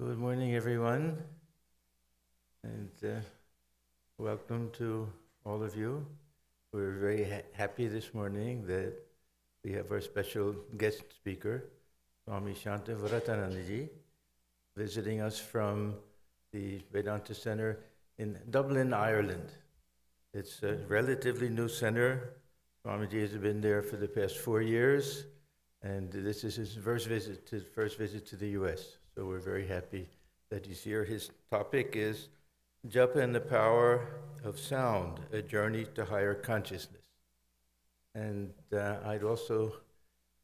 Good morning, everyone, and welcome to all of you. We're very happy this morning that we have our special guest speaker, Swami Shantivratananda, visiting us from the Vedanta Center in Dublin, Ireland. It's a relatively new center. Swamiji has been there for the past 4 years, and this is his first visit to the U.S., so we're very happy that he's here. His topic is Japa and the Power of Sound, a Journey to Higher Consciousness. And I'd also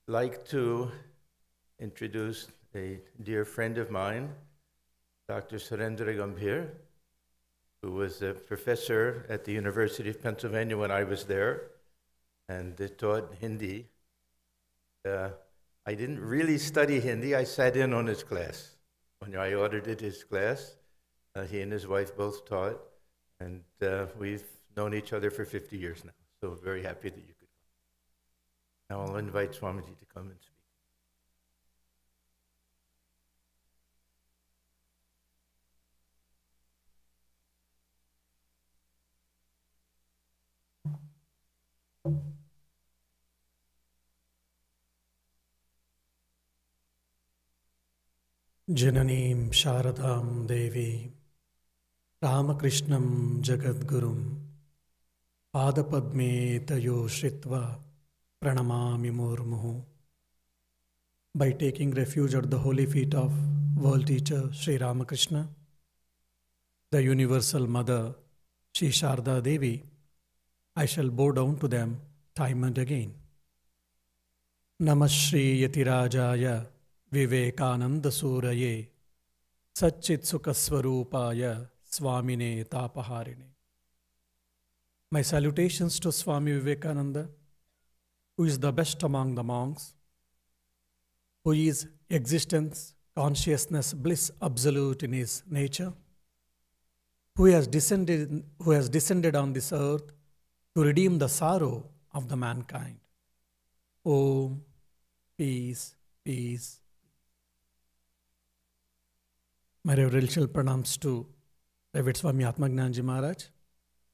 like to introduce a dear friend of mine, Dr. Surendra Gambhir, who was a professor at the University of Pennsylvania when I was there, and taught Hindi. I didn't really study Hindi. I sat in on his class. When I audited his class, he and his wife both taught, and we've known each other for 50 years now. So very happy that you could come. Now I'll invite Swamiji to come and speak. Jananim Sharadam Devi Ramakrishnam Jagadgurum Padapadme Tayo Shritva Pranamami Murmuhu. By taking refuge at the holy feet of world teacher Sri Ramakrishna, the universal mother Sri Sharda Devi, I shall bow down to them time and again. Namashri Yatirajaya Vivekananda Suraye Satchit Sukaswarupaya Swamine Tapaharine. My salutations to Swami Vivekananda, who is the best among the monks, who is existence, consciousness, bliss absolute in his nature, who has descended on this earth to redeem the sorrow of the mankind. Om, peace, peace. My reverential pranams to Revered Swami Atmagnan Maharaj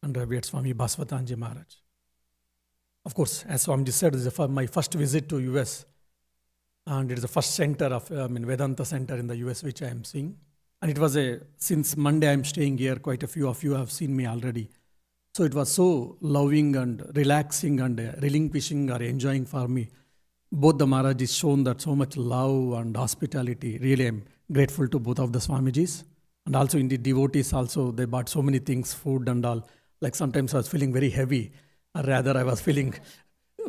and Revered Swami Baswatanji Maharaj. Of course, as Swamiji said, this is my first visit to US, and it is the first center of Vedanta center in the US which I am seeing. And it was since Monday I am staying here. Quite a few of you have seen me already. So it was so loving and relaxing and relinquishing or enjoying for me. Both the Maharajis shown that so much love and hospitality. Really, I'm grateful to both of the Swamijis. And also in the devotees also, they bought so many things, food and all. Like sometimes I was feeling very heavy, or rather I was feeling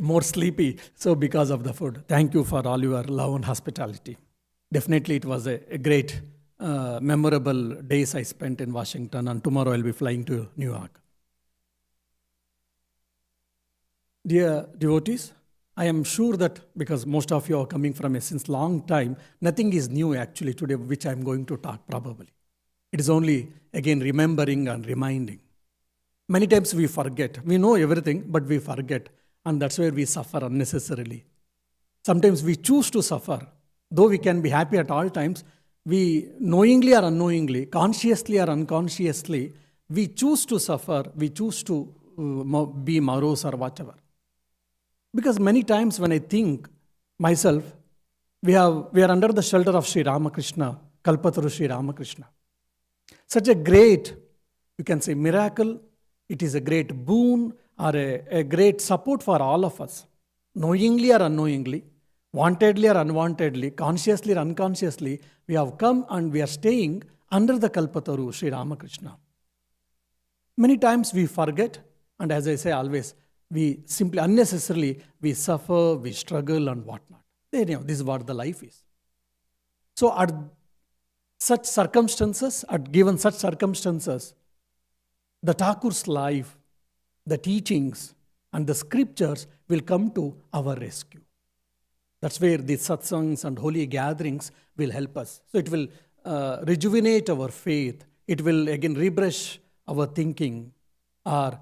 more sleepy. So because of the food, thank you for all your love and hospitality. Definitely it was a great, memorable days I spent in Washington, and tomorrow I'll be flying to New York. Dear devotees, I am sure that because most of you are coming from since long time, nothing is new actually today which I am going to talk probably. It is only again remembering and reminding. Many times we forget. We know everything, but we forget, and that's where we suffer unnecessarily. Sometimes we choose to suffer. Though we can be happy at all times, we knowingly or unknowingly, consciously or unconsciously, we choose to suffer, we choose to be morose or whatever. Because many times when I think myself, we are under the shelter of Sri Ramakrishna, Kalpataru Sri Ramakrishna. Such a great, you can say, miracle. It is a great boon or a great support for all of us. Knowingly or unknowingly, wantedly or unwantedly, consciously or unconsciously, we have come and we are staying under the Kalpataru Sri Ramakrishna. Many times we forget, and as I say always, we simply unnecessarily, we suffer, we struggle and whatnot. This is what the life is. So at such circumstances, given such circumstances, the Thakur's life, the teachings and the scriptures will come to our rescue. That's where the satsangs and holy gatherings will help us. So it will rejuvenate our faith. It will again rebrush our thinking, or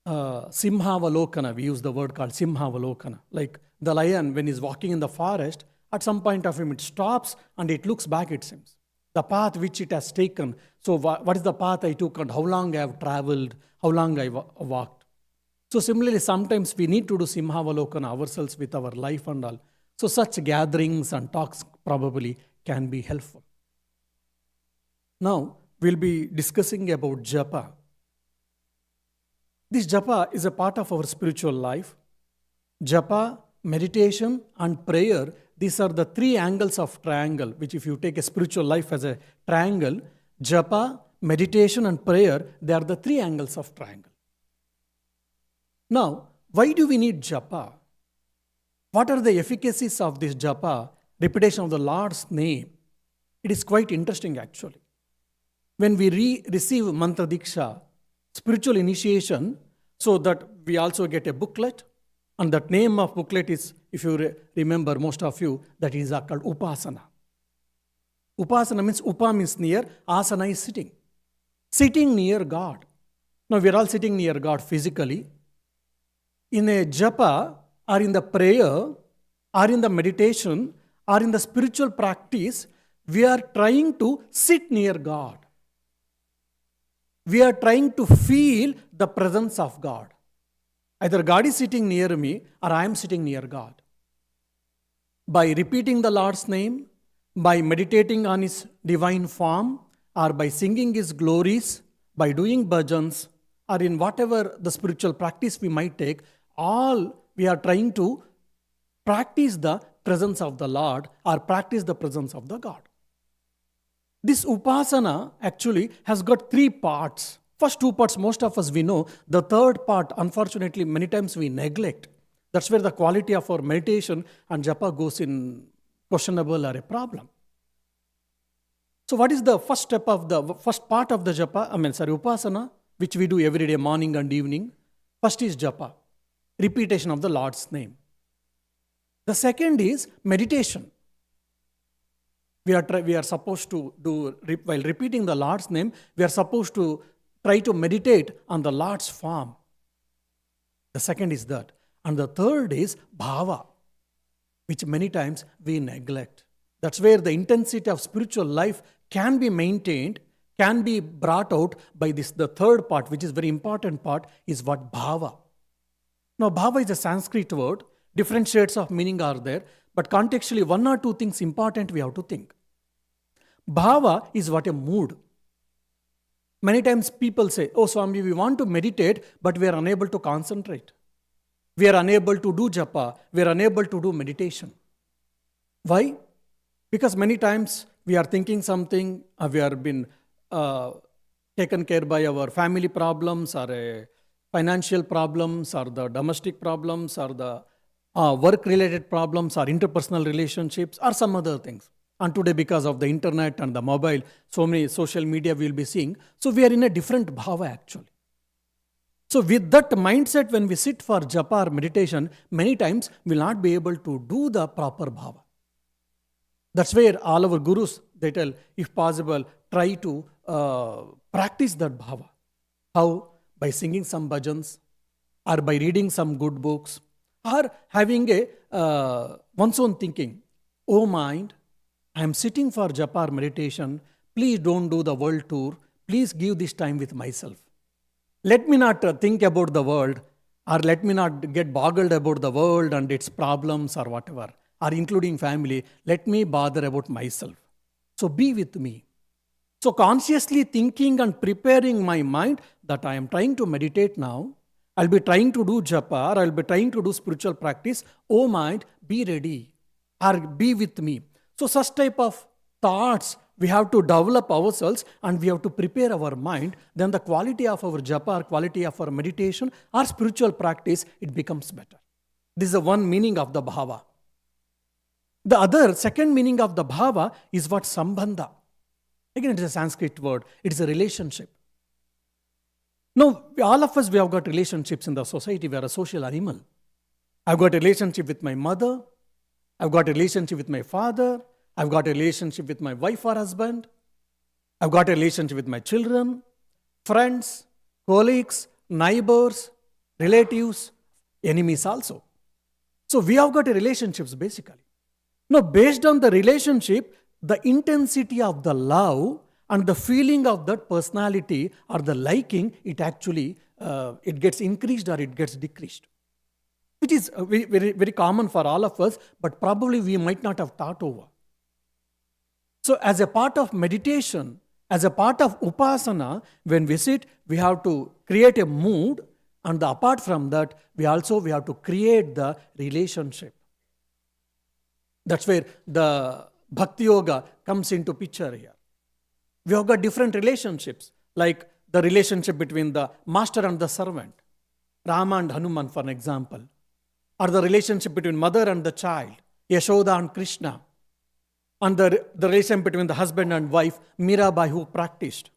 Simhavalokana, we use the word called Simhavalokana. Like the lion, when he's walking in the forest, at some point of time it stops and it looks back, it seems. the path which it has taken. So what is the path I took and how long I have traveled, how long I walked. So similarly, sometimes we need to do simhavalokana ourselves with our life and all. So such gatherings and talks probably can be helpful. Now, we'll be discussing about Japa. This Japa is a part of our spiritual life. Japa, meditation and prayer, these are the three angles of triangle, which if you take a spiritual life as a triangle, Japa, meditation and prayer, they are the three angles of triangle. Now, why do we need Japa? What are the efficacies of this Japa, repetition of the Lord's name? It is quite interesting actually. When we receive mantra diksha, spiritual initiation, so that we also get a booklet, and that name of booklet is, if you remember, most of you, that is called upasana. Upasana means, upa means near, asana is sitting. Sitting near God. Now we are all sitting near God physically. In a japa, or in the prayer, or in the meditation, or in the spiritual practice, we are trying to sit near God. We are trying to feel the presence of God. Either God is sitting near me or I am sitting near God. By repeating the Lord's name, by meditating on His divine form, or by singing His glories, by doing bhajans, or in whatever the spiritual practice we might take, all we are trying to practice the presence of the Lord or practice the presence of the God. This upasana actually has got three parts. First two parts, most of us we know. The third part, unfortunately, many times we neglect. That's where the quality of our meditation and japa goes in questionable or a problem. So what is the first step of the first part of the japa? Upasana, which we do every day, morning and evening. First is japa, repetition of the Lord's name. The second is meditation. We are supposed to do, while repeating the Lord's name, we are supposed to try to meditate on the Lord's form. The second is that. And the third is bhava, which many times we neglect. That's where the intensity of spiritual life can be maintained, can be brought out by this. The third part, which is very important part, is what bhava. Now, bhava is a Sanskrit word. Different shades of meaning are there. But contextually, one or two things important we have to think. Bhava is what a mood. Many times people say, oh Swami, we want to meditate, but we are unable to concentrate. We are unable to do japa. We are unable to do meditation. Why? Because many times we are thinking something, we are been taken care by our family problems or financial problems or the domestic problems or the work-related problems or interpersonal relationships or some other things. And today, because of the internet and the mobile, so many social media we will be seeing. So we are in a different bhava actually. So with that mindset, when we sit for japa or meditation, many times we will not be able to do the proper bhava. That's where all our gurus, they tell, if possible, try to practice that bhava. How? By singing some bhajans, or by reading some good books, or having one's own thinking. Oh mind, I am sitting for japa or meditation. Please don't do the world tour. Please give this time with myself. Let me not think about the world, or let me not get boggled about the world and its problems or whatever, or including family. Let me bother about myself. So be with me. So consciously thinking and preparing my mind that I am trying to meditate now. I'll be trying to do japa, or I'll be trying to do spiritual practice. Oh mind, be ready, or be with me. So such type of thoughts we have to develop ourselves, and we have to prepare our mind. Then the quality of our japa, or quality of our meditation or spiritual practice, it becomes better. This is the one meaning of the bhava. The other, second meaning of the bhava is what sambandha. Again, it is a Sanskrit word. It is a relationship. Now, all of us, we have got relationships in the society. We are a social animal. I've got a relationship with my mother. I've got a relationship with my father. I've got a relationship with my wife or husband. I've got a relationship with my children, friends, colleagues, neighbors, relatives, enemies also. So we have got a relationships basically. Now, based on the relationship, the intensity of the love and the feeling of that personality or the liking, it actually it gets increased or it gets decreased, which is very, very, very common for all of us, but probably we might not have thought over. So as a part of meditation, as a part of upasana, when we sit, we have to create a mood, and apart from that, we have to create the relationship. That's where the Bhakti Yoga comes into picture here. We have got different relationships, like the relationship between the master and the servant, Rama and Hanuman, for an example, or the relationship between mother and the child, Yashoda and Krishna, and the relation between the husband and wife, Mirabai, who practiced.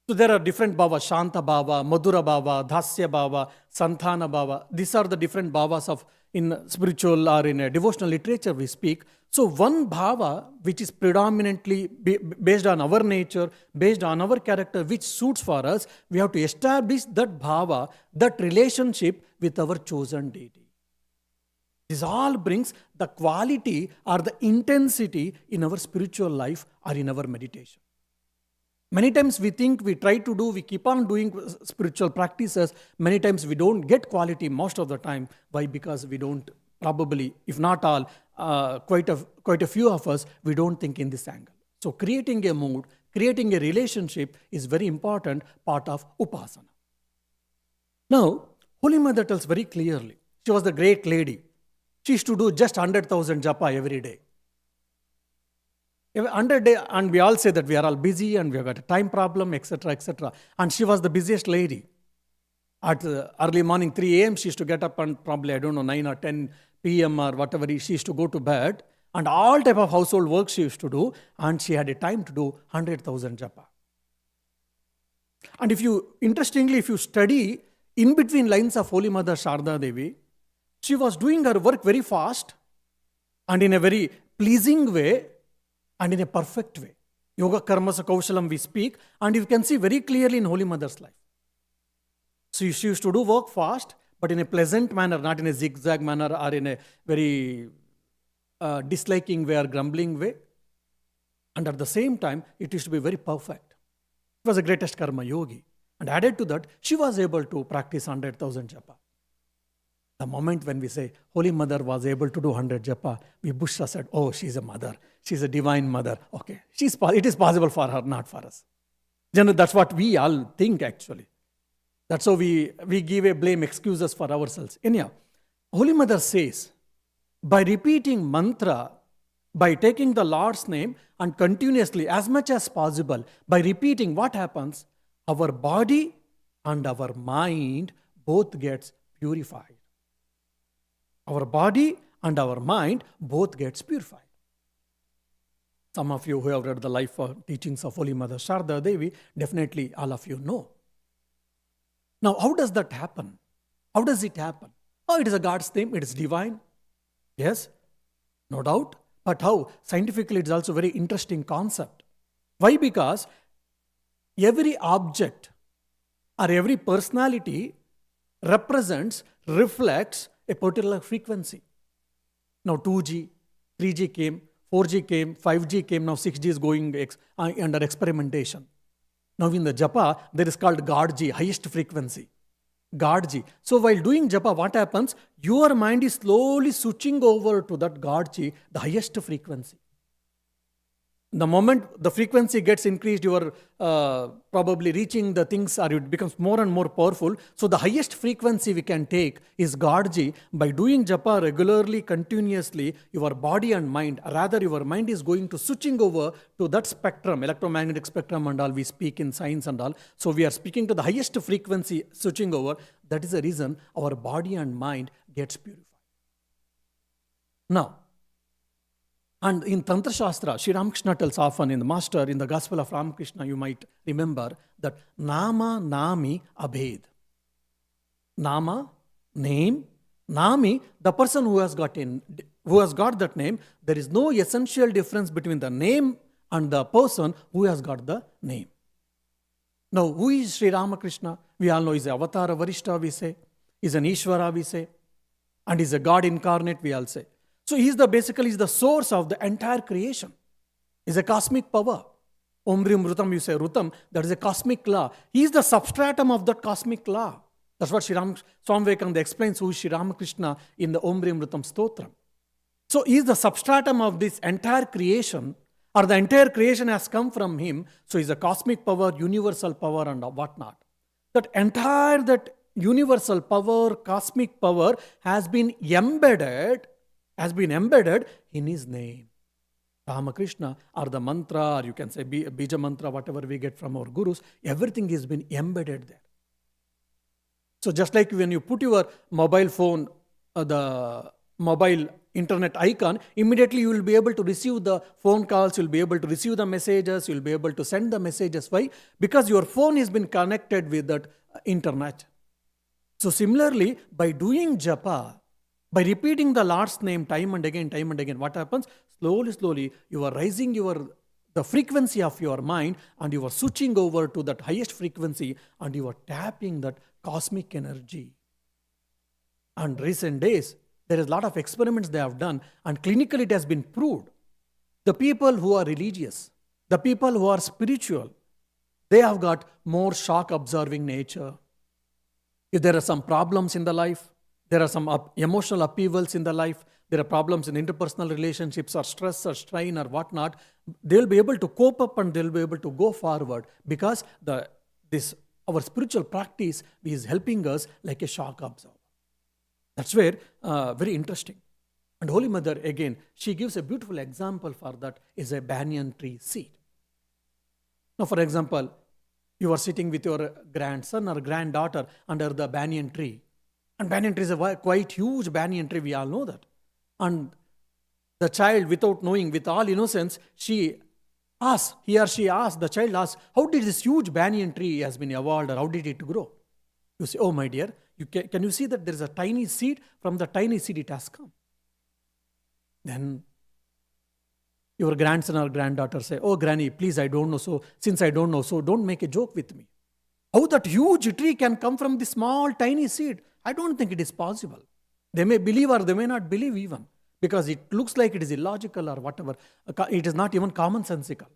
So there are different bhavas, Shanta bhava, Madhura bhava, Dhasya bhava, Santana bhava. These are the different bhavas of in spiritual or in a devotional literature we speak. So one bhava, which is predominantly based on our nature, based on our character, which suits for us, we have to establish that bhava, that relationship with our chosen deity. This all brings the quality or the intensity in our spiritual life or in our meditation. Many times we think we try to do, we keep on doing spiritual practices. Many times we don't get quality most of the time. Why? Because we don't, probably, if not all, quite a few of us, we don't think in this angle. So creating a mood, creating a relationship is very important part of upasana. Now, Holy Mother tells very clearly, she was the great lady. She used to do just 100,000 japa every day. 100 days, and we all say that we are all busy and we have got a time problem, etc., etc. And she was the busiest lady. At early morning, 3 a.m., she used to get up and probably, 9 or 10 p.m. or whatever, she used to go to bed. And all type of household work she used to do. And she had a time to do 100,000 japa. And if you study in between lines of Holy Mother Sharda Devi, she was doing her work very fast and in a very pleasing way and in a perfect way. Yoga Karmasa Kaushalam we speak, and you can see very clearly in Holy Mother's life. So she used to do work fast, but in a pleasant manner, not in a zigzag manner or in a very disliking way or grumbling way. And at the same time, it used to be very perfect. She was the greatest karma yogi. And added to that, she was able to practice 100,000 japa. The moment when we say Holy Mother was able to do 100 japa, we push aside, oh, she's a mother. She's a divine mother. Okay, it is possible for her, not for us. Generally, that's what we all think actually. That's how we give a blame excuses for ourselves. Anyhow, Holy Mother says, by repeating mantra, by taking the Lord's name and continuously, as much as possible, by repeating, what happens? Our body and our mind both gets purified. Our body and our mind both gets purified. Some of you who have read the life or teachings of Holy Mother Sharda Devi, definitely all of you know. Now, how does that happen? How does it happen? Oh, it is a God's name, it is divine. Yes, no doubt. But how? Scientifically, it is also a very interesting concept. Why? Because every object or every personality represents, reflects a particular frequency. Now 2G, 3G came, 4G came, 5G came, now 6G is going under experimentation. Now in the japa, there is called God G, highest frequency. God G. So while doing japa, what happens? Your mind is slowly switching over to that God G, the highest frequency. The moment the frequency gets increased, you are probably reaching the things, or it becomes more and more powerful. So the highest frequency we can take is Godji. By doing japa regularly, continuously, your body and mind, rather your mind is going to switching over to that spectrum, electromagnetic spectrum and all we speak in science and all. So we are speaking to the highest frequency switching over. That is the reason our body and mind gets purified. Now, and in Tantra Shastra, Sri Ramakrishna tells often in the Master, in the Gospel of Ramakrishna, you might remember that Nama, Nami, Abhed. Nama, name, Nami, the person who has got that name, there is no essential difference between the name and the person who has got the name. Now, who is Sri Ramakrishna? We all know he is an Avatar Varishta, we say. He is an Ishvara, we say. And he is a God incarnate, we all say. So he is basically the source of the entire creation. Is a cosmic power. Om Rim Rutam, you say Rutam, that is a cosmic law. He is the substratum of that cosmic law. That's what Swami Vivekananda explains who is Sri Ramakrishna in the Om Rim Rutam Stotram. So he is the substratum of this entire creation, or the entire creation has come from him. So he is a cosmic power, universal power, and whatnot. That universal power, cosmic power has been embedded in his name. Ramakrishna, or the mantra, or you can say Bija mantra, whatever we get from our gurus, everything has been embedded there. So just like when you put your mobile phone, the mobile internet icon, immediately you will be able to receive the phone calls, you will be able to receive the messages, you will be able to send the messages. Why? Because your phone has been connected with that internet. So similarly, by doing japa, by repeating the Lord's name time and again, what happens? Slowly, you are raising the frequency of your mind, and you are switching over to that highest frequency, and you are tapping that cosmic energy. And recent days, there is a lot of experiments they have done, and clinically it has been proved. The people who are religious, the people who are spiritual, they have got more shock absorbing nature. If there are some problems in the life, there are some emotional upheavals in the life, there are problems in interpersonal relationships or stress or strain or whatnot, they will be able to cope up and they will be able to go forward because our spiritual practice is helping us like a shock absorber. That's where very interesting. And Holy Mother, again, she gives a beautiful example for that is a banyan tree seed. Now, for example, you are sitting with your grandson or granddaughter under the banyan tree. And banyan tree is a quite huge banyan tree, we all know that. And the child, without knowing, with all innocence, he or she asks, the child asks, how did this huge banyan tree has been evolved, or how did it grow? You say, oh my dear, can you see that there is a tiny seed? From the tiny seed it has come. Then your grandson or granddaughter say, oh granny, please, I don't know, so since I don't know, so don't make a joke with me. How that huge tree can come from this small tiny seed? I don't think it is possible. They may believe or they may not believe even, because it looks like it is illogical or whatever. It is not even commonsensical.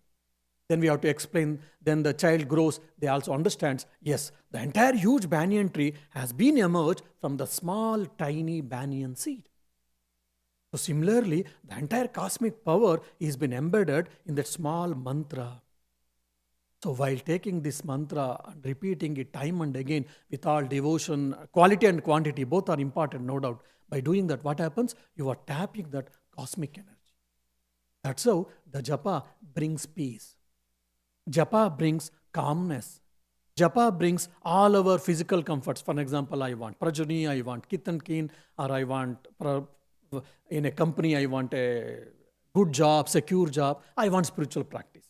Then we have to explain, then the child grows, they also understands, yes, the entire huge banyan tree has been emerged from the small tiny banyan seed. So similarly, the entire cosmic power has been embedded in that small mantra. So while taking this mantra and repeating it time and again with all devotion, quality and quantity, both are important, no doubt. By doing that, what happens? You are tapping that cosmic energy. That's how the japa brings peace. Japa brings calmness. Japa brings all our physical comforts. For example, I want prajani, I want kith and kin, or I want, in a company, I want a good job, secure job. I want spiritual practice.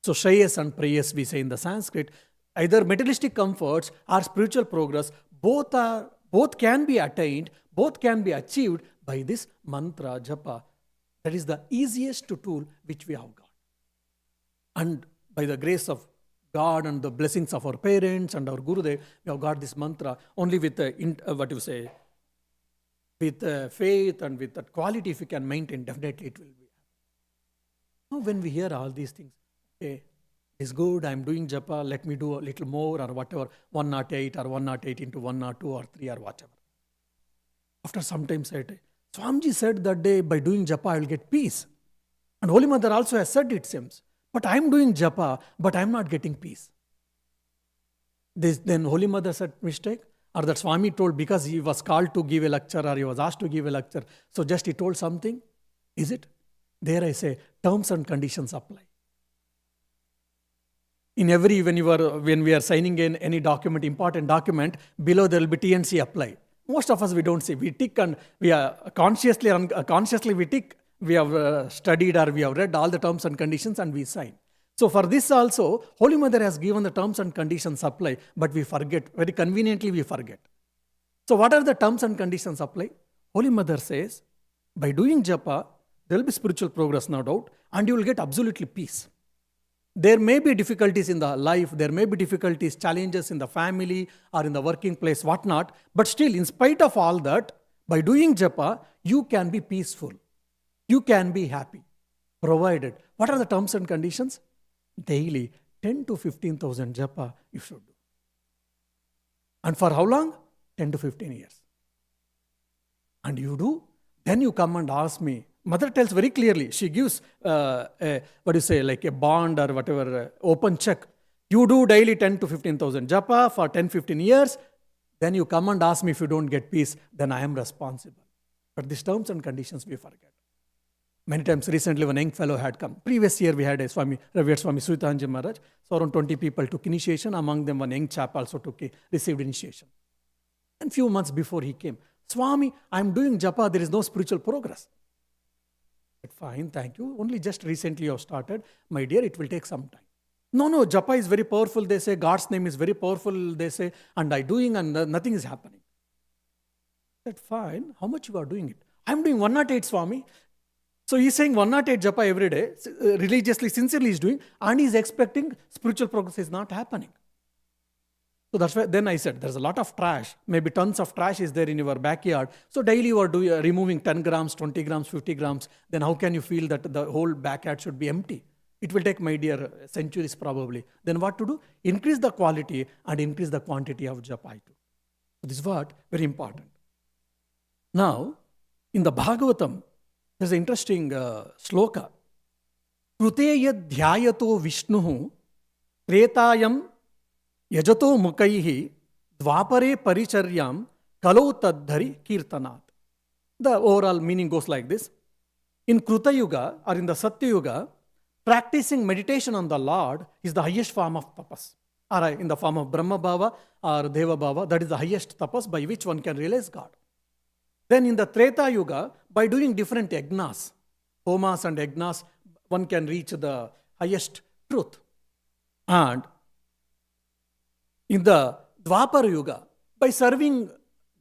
So shreyas and prayas, we say in the Sanskrit, either materialistic comforts or spiritual progress, both can be attained, both can be achieved by this mantra, japa. That is the easiest tool which we have got. And by the grace of God and the blessings of our parents and our Gurudev, we have got this mantra only with with faith and with that quality, if we can maintain, definitely it will be. Now when we hear all these things, okay, it's good, I'm doing japa, let me do a little more or whatever, 108 or 108 into 102 or 3 or whatever. After some time said, Swamiji said that day by doing japa I will get peace. And Holy Mother also has said it seems. But I'm doing japa, but I'm not getting peace. Then Holy Mother said mistake, or that Swami told because he was called to give a lecture or he was asked to give a lecture, so just he told something. Is it? There I say terms and conditions apply. When we are signing in any document, important document, below there will be T&C apply. Most of us we don't see. We tick and we are consciously we tick. We have studied or we have read all the terms and conditions and we sign. So for this also, Holy Mother has given the terms and conditions apply, but we forget. Very conveniently we forget. So what are the terms and conditions apply? Holy Mother says, by doing japa, there will be spiritual progress, no doubt, and you will get absolutely peace. There may be difficulties in the life, there may be difficulties, challenges in the family or in the working place, whatnot, but still, in spite of all that, by doing japa, you can be peaceful. You can be happy. provided. What are the terms and conditions? Daily 10 to 15,000 japa you should do. And for how long? 10 to 15 years. And you do, then you come and ask me. Mother tells very clearly, she gives like a bond or whatever, open check. You do daily 10 to 15,000 japa for 10, 15 years. Then you come and ask me if you don't get peace, then I am responsible. But these terms and conditions we forget. Many times recently when a young fellow had come, previous year we had a Revered Swami Swahananda Maharaj, so around 20 people took initiation, among them one young chap also received initiation. And few months before he came, Swami, I am doing japa, there is no spiritual progress. I said, fine, thank you, only just recently you have started, my dear, it will take some time. No, japa is very powerful, they say, God's name is very powerful, they say, and I doing and nothing is happening. I said, fine, how much you are doing it? I am doing 108, Swami. So he is saying 108 japa every day, religiously, sincerely he is doing, and he is expecting spiritual progress is not happening. So that's why then I said, there's a lot of trash, maybe tons of trash is there in your backyard. So daily you are removing 10 grams, 20 grams, 50 grams, then how can you feel that the whole backyard should be empty? It will take, my dear, centuries probably. Then what to do? Increase the quality and increase the quantity of japa too. So this is what? Very important. Now, in the Bhagavatam, there's an interesting sloka. Kruteya dhyayato Vishnuhu Tretayam Yajato Mukaihi Dvapare Paricharyam Kalau Tadhari Kirtanat. The overall meaning goes like this. In Kruta Yuga or in the Satya Yuga, practicing meditation on the Lord is the highest form of tapas. Or in the form of Brahma Bhava or Deva Bhava, that is the highest tapas by which one can realize God. Then in the Treta Yuga, by doing different yagnas, homas and yagnas, one can reach the highest truth. And in the Dwapara Yuga, by serving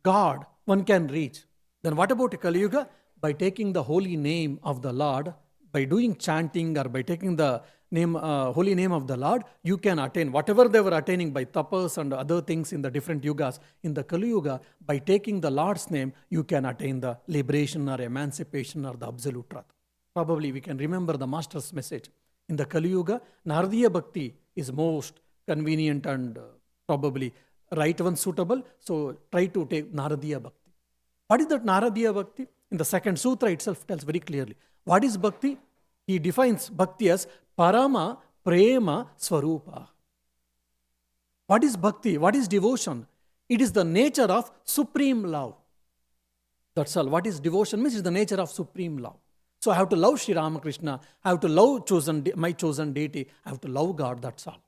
God, one can reach. Then what about Kali Yuga? By taking the holy name of the Lord, by doing chanting or by taking the name, holy name of the Lord, you can attain whatever they were attaining by tapas and other things in the different yugas. In the Kali Yuga, by taking the Lord's name, you can attain the liberation or emancipation or the absolute truth. Probably we can remember the Master's message. In the Kali Yuga, Naradiya Bhakti is most convenient and probably right one suitable. So try to take Naradiya Bhakti. What is that Naradiya Bhakti? In the second sutra itself tells very clearly. What is Bhakti? He defines Bhakti as Parama Prema Swarupa. What is Bhakti? What is devotion? It is the nature of supreme love. That's all. What is devotion? Means it is the nature of supreme love. So I have to love Sri Ramakrishna. I have to love my chosen deity. I have to love God. That's all.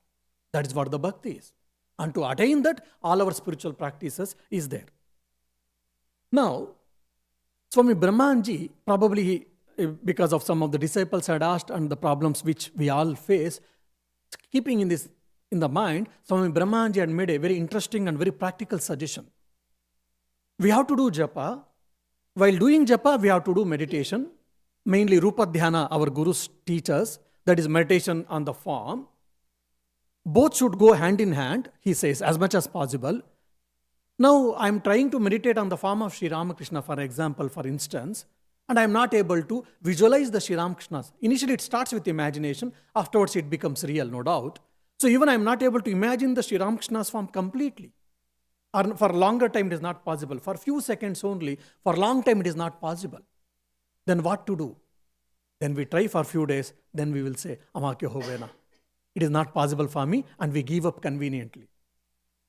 That is what the Bhakti is. And to attain that, all our spiritual practices is there. Now, Swami Brahmanji, probably because of some of the disciples had asked and the problems which we all face, keeping in the mind, Swami Brahmanji had made a very interesting and very practical suggestion. We have to do japa. While doing japa, we have to do meditation. Mainly Rupa Dhyana, our gurus teach us, that is meditation on the form. Both should go hand in hand, he says, as much as possible. Now, I am trying to meditate on the form of Sri Ramakrishna, for example, for instance, and I am not able to visualize the Sri Ramakrishnas. Initially, it starts with imagination. Afterwards, it becomes real, no doubt. So even I am not able to imagine the Sri Ramakrishna's form completely. Or for a longer time, it is not possible. For a few seconds only, for a long time, it is not possible. Then what to do? Then we try for a few days. Then we will say, Amakya hovena. It is not possible for me, and we give up conveniently.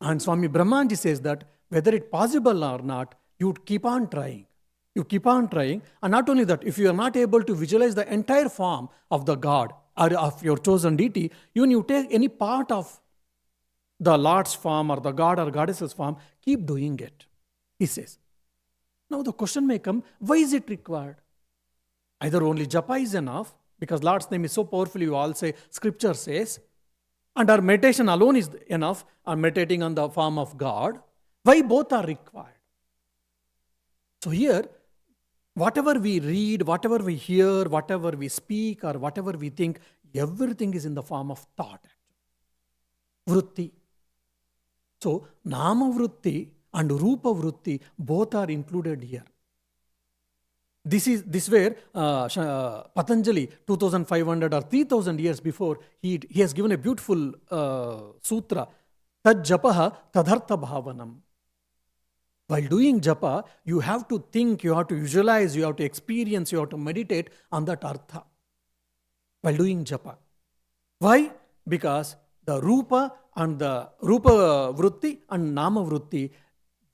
And Swami Brahmanji says that whether it's possible or not, you keep on trying. You keep on trying. And not only that, if you are not able to visualize the entire form of the God or of your chosen deity, even you take any part of the Lord's form or the God or Goddess's form, keep doing it, he says. Now the question may come, why is it required? Either only japa is enough, because Lord's name is so powerful, you all say, scripture says, and our meditation alone is enough, or meditating on the form of God. Why both are required? So here, whatever we read, whatever we hear, whatever we speak, or whatever we think, everything is in the form of thought. Vritti. So, Nama Vritti and Rupa Vritti both are included here. This where Patanjali 2500 or 3000 years before he has given a beautiful sutra, Tad Japaha Tadartha Bhavanam. While doing japa, you have to think, you have to visualize, you have to experience, you have to meditate on that artha while doing japa. Why? Because the rupa vritti and nama vritti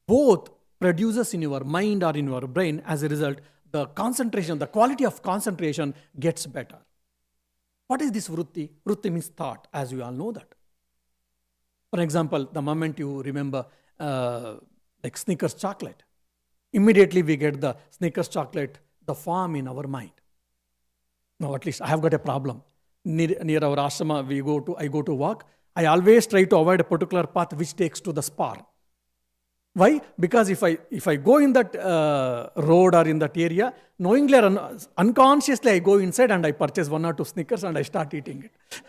both produces in your mind or in your brain. As a result, the concentration, the quality of concentration gets better. What is this vritti? Vritti means thought, as you all know that. For example, the moment you remember like Snickers chocolate, immediately we get the Snickers chocolate, the form in our mind. Now, at least I have got a problem. Near our ashrama, I go to walk. I always try to avoid a particular path which takes to the spar. Why? Because if I go in that road or in that area, knowingly or unconsciously I go inside and I purchase 1 or 2 Snickers and I start eating it.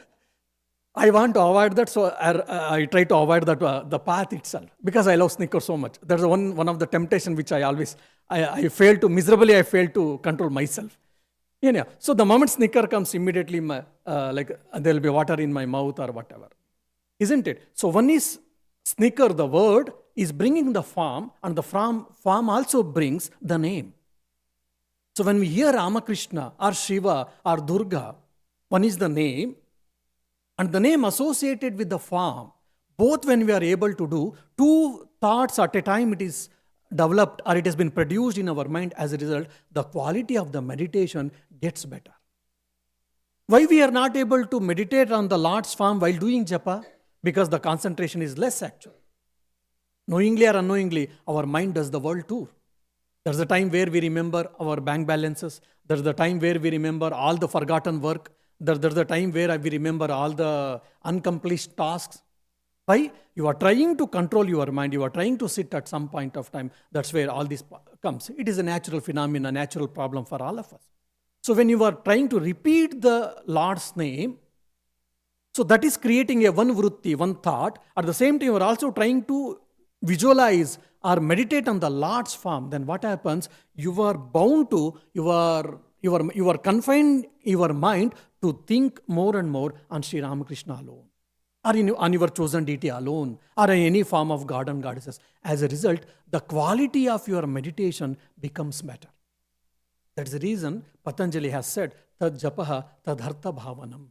I want to avoid that, so I try to avoid that the path itself because I love Snickers so much. That's one of the temptation which I fail to control myself. Yeah. So the moment Snicker comes, immediately there will be water in my mouth or whatever, isn't it? So one is Snicker, the word is bringing the form, and the form also brings the name. So when we hear Ramakrishna or Shiva or Durga, one is the name, and the name associated with the form. Both when we are able to do 2 thoughts at a time, it is developed or it has been produced in our mind. As a result, the quality of the meditation gets better. Why we are not able to meditate on the Lord's form while doing japa? Because the concentration is less actually. Knowingly or unknowingly, our mind does the world tour. There's a time where we remember our bank balances. There's the time where we remember all the forgotten work. There's the time where we remember all the unaccomplished tasks. Why? You are trying to control your mind. You are trying to sit at some point of time. That's where all this comes. It is a natural phenomenon, a natural problem for all of us. So when you are trying to repeat the Lord's name, so that is creating a one vritti, one thought. At the same time, you are also trying to visualize or meditate on the Lord's form. Then what happens? You are bound to, you are confined your mind to think more and more on Sri Ramakrishna alone, or on your chosen deity alone, or any form of god and goddesses. As a result, the quality of your meditation becomes better. That's the reason Patanjali has said, Tad Japaha Tadartha Bhavanam.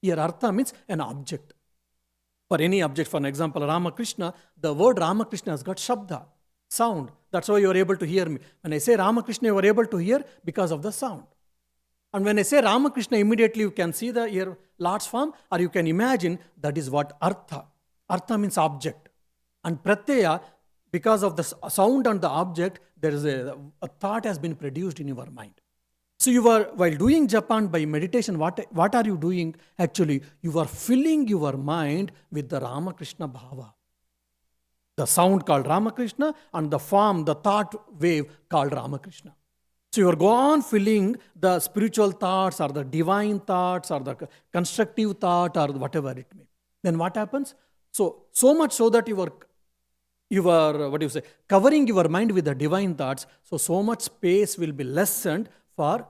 Here artha means an object. For any object, for example, Ramakrishna, the word Ramakrishna has got shabda, sound. That's why you are able to hear me. When I say Ramakrishna, you are able to hear because of the sound. And when I say Ramakrishna, immediately you can see your Lord's form, or you can imagine that is what artha. Artha means object. And pratyaya, because of the sound and the object, there is a thought has been produced in your mind. So while doing japa by meditation, what are you doing? Actually, you are filling your mind with the Ramakrishna bhava. The sound called Ramakrishna and the form, the thought wave called Ramakrishna. So you are go on filling the spiritual thoughts or the divine thoughts or the constructive thought or whatever it may. Then what happens? So much so that you are covering your mind with the divine thoughts. So much space will be lessened for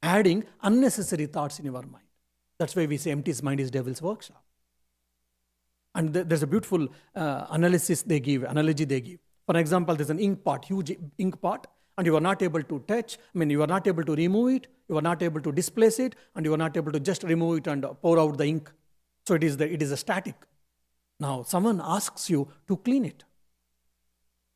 adding unnecessary thoughts in your mind. That's why we say empty mind is devil's workshop. And there's a beautiful analogy they give. For example, there's an ink pot, huge ink pot, and you are not able to touch, you are not able to remove it, you are not able to displace it, and you are not able to just remove it and pour out the ink. So it is a static. Now, someone asks you to clean it.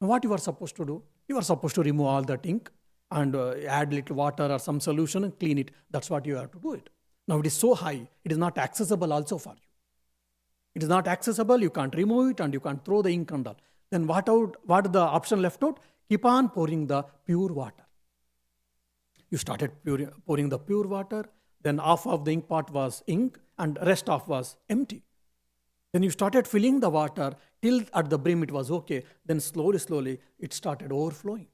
Now, what you are supposed to do? You are supposed to remove all that ink and add little water or some solution and clean it. That's what you have to do it. Now, it is so high, it is not accessible also for you. It is not accessible, you can't remove it and you can't throw the ink and all. Then what is the option left out? Keep on pouring the pure water. You started pouring the pure water, then half of the ink pot was ink and rest of was empty. Then you started filling the water till at the brim it was okay. Then slowly it started overflowing.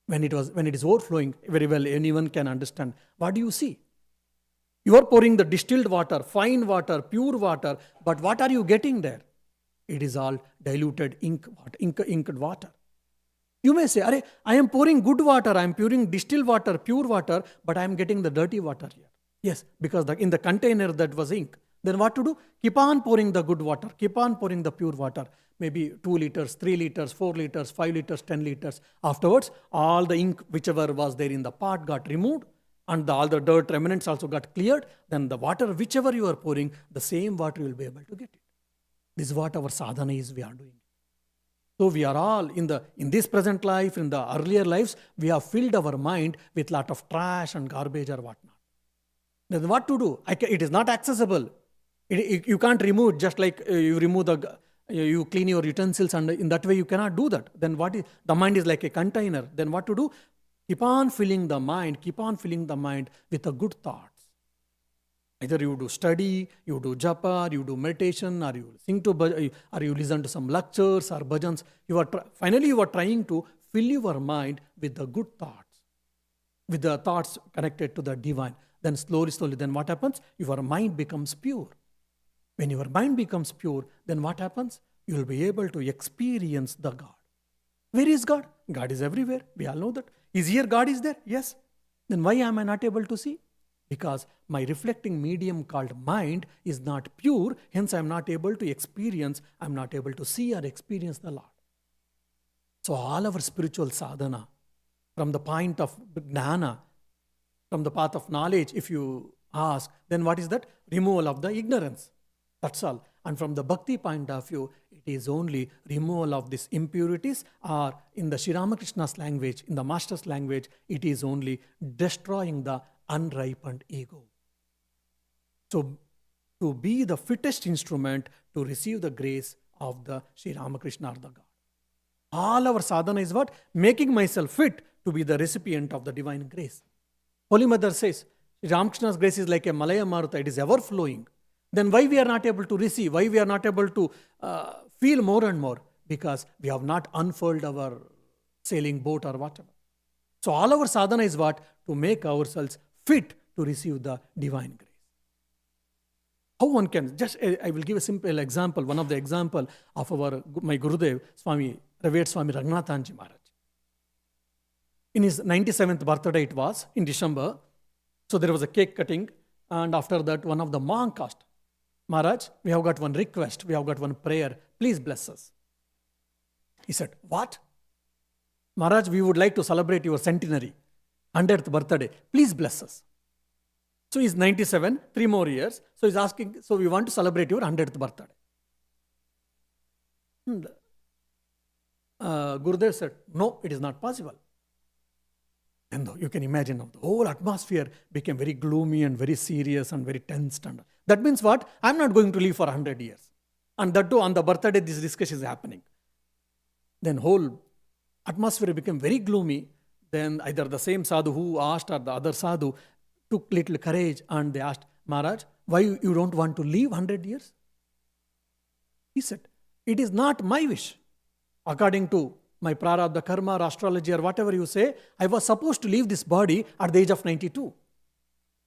When it is overflowing, very well anyone can understand. What do you see? You are pouring the distilled water, fine water, pure water, but what are you getting there? It is all diluted inked water. You may say, Are, I am pouring good water, I am pouring distilled water, pure water, but I am getting the dirty water here. Yes, because in the container that was ink. Then what to do? Keep on pouring the good water, keep on pouring the pure water. Maybe 2 liters, 3 liters, 4 liters, 5 liters, 10 liters. Afterwards, all the ink whichever was there in the pot got removed, and all the dirt remnants also got cleared. Then the water whichever you are pouring, the same water you will be able to get it. This is what our sadhana is we are doing. So we are all in this present life, in the earlier lives, we have filled our mind with lot of trash and garbage or whatnot. Then what to do? It is not accessible. You can't remove just like you remove you clean your utensils, and in that way you cannot do that. Then the mind is like a container. Then what to do? Keep on filling the mind with the good thoughts. Either you do study, you do japa, you do meditation, or you sing or you listen to some lectures or bhajans. Finally you are trying to fill your mind with the good thoughts, with the thoughts connected to the divine. Then slowly, then what happens? Your mind becomes pure. When your mind becomes pure, then what happens? You will be able to experience the God. Where is God? God is everywhere. We all know that. Is here God is there? Yes. Then why am I not able to see? Because my reflecting medium called mind is not pure, hence I am not able to experience, I am not able to see or experience the Lord. So all our spiritual sadhana, from the point of jnana, from the path of knowledge, if you ask, then what is that? Removal of the ignorance. That's all. And from the bhakti point of view, it is only removal of these impurities, or in the Sri Ramakrishna's language, in the master's language, it is only destroying the unripened ego. So, to be the fittest instrument to receive the grace of the Sri Ramakrishna or the God. All our sadhana is what? Making myself fit to be the recipient of the divine grace. Holy Mother says, Sri Ramakrishna's grace is like a Malaya Maruta, it is ever flowing. Then why we are not able to receive? Why we are not able to feel more and more? Because we have not unfurled our sailing boat or whatever. So all our sadhana is what? To make ourselves fit to receive the divine grace. How one can, I will give a simple example, one of the example of my Gurudev, Revered Swami Raghunathanji Maharaj. In his 97th birthday it was, in December, so there was a cake cutting, and after that one of the monk asked, Maharaj, we have got one request, we have got one prayer, please bless us. He said, what? Maharaj, we would like to celebrate your centenary, 100th birthday, please bless us. So he's 97, 3 more years, so he's asking, so we want to celebrate your 100th birthday. Gurudev said, no, it is not possible. And you can imagine the whole atmosphere became very gloomy and very serious and very tensed. And that means what? I'm not going to live for 100 years. And that too, on the birthday, this discussion is happening. Then whole atmosphere became very gloomy. Then either the same sadhu who asked or the other sadhu took little courage and they asked, Maharaj, why you don't want to live 100 years? He said, it is not my wish. According to my prarabdha karma or astrology or whatever you say, I was supposed to leave this body at the age of 92.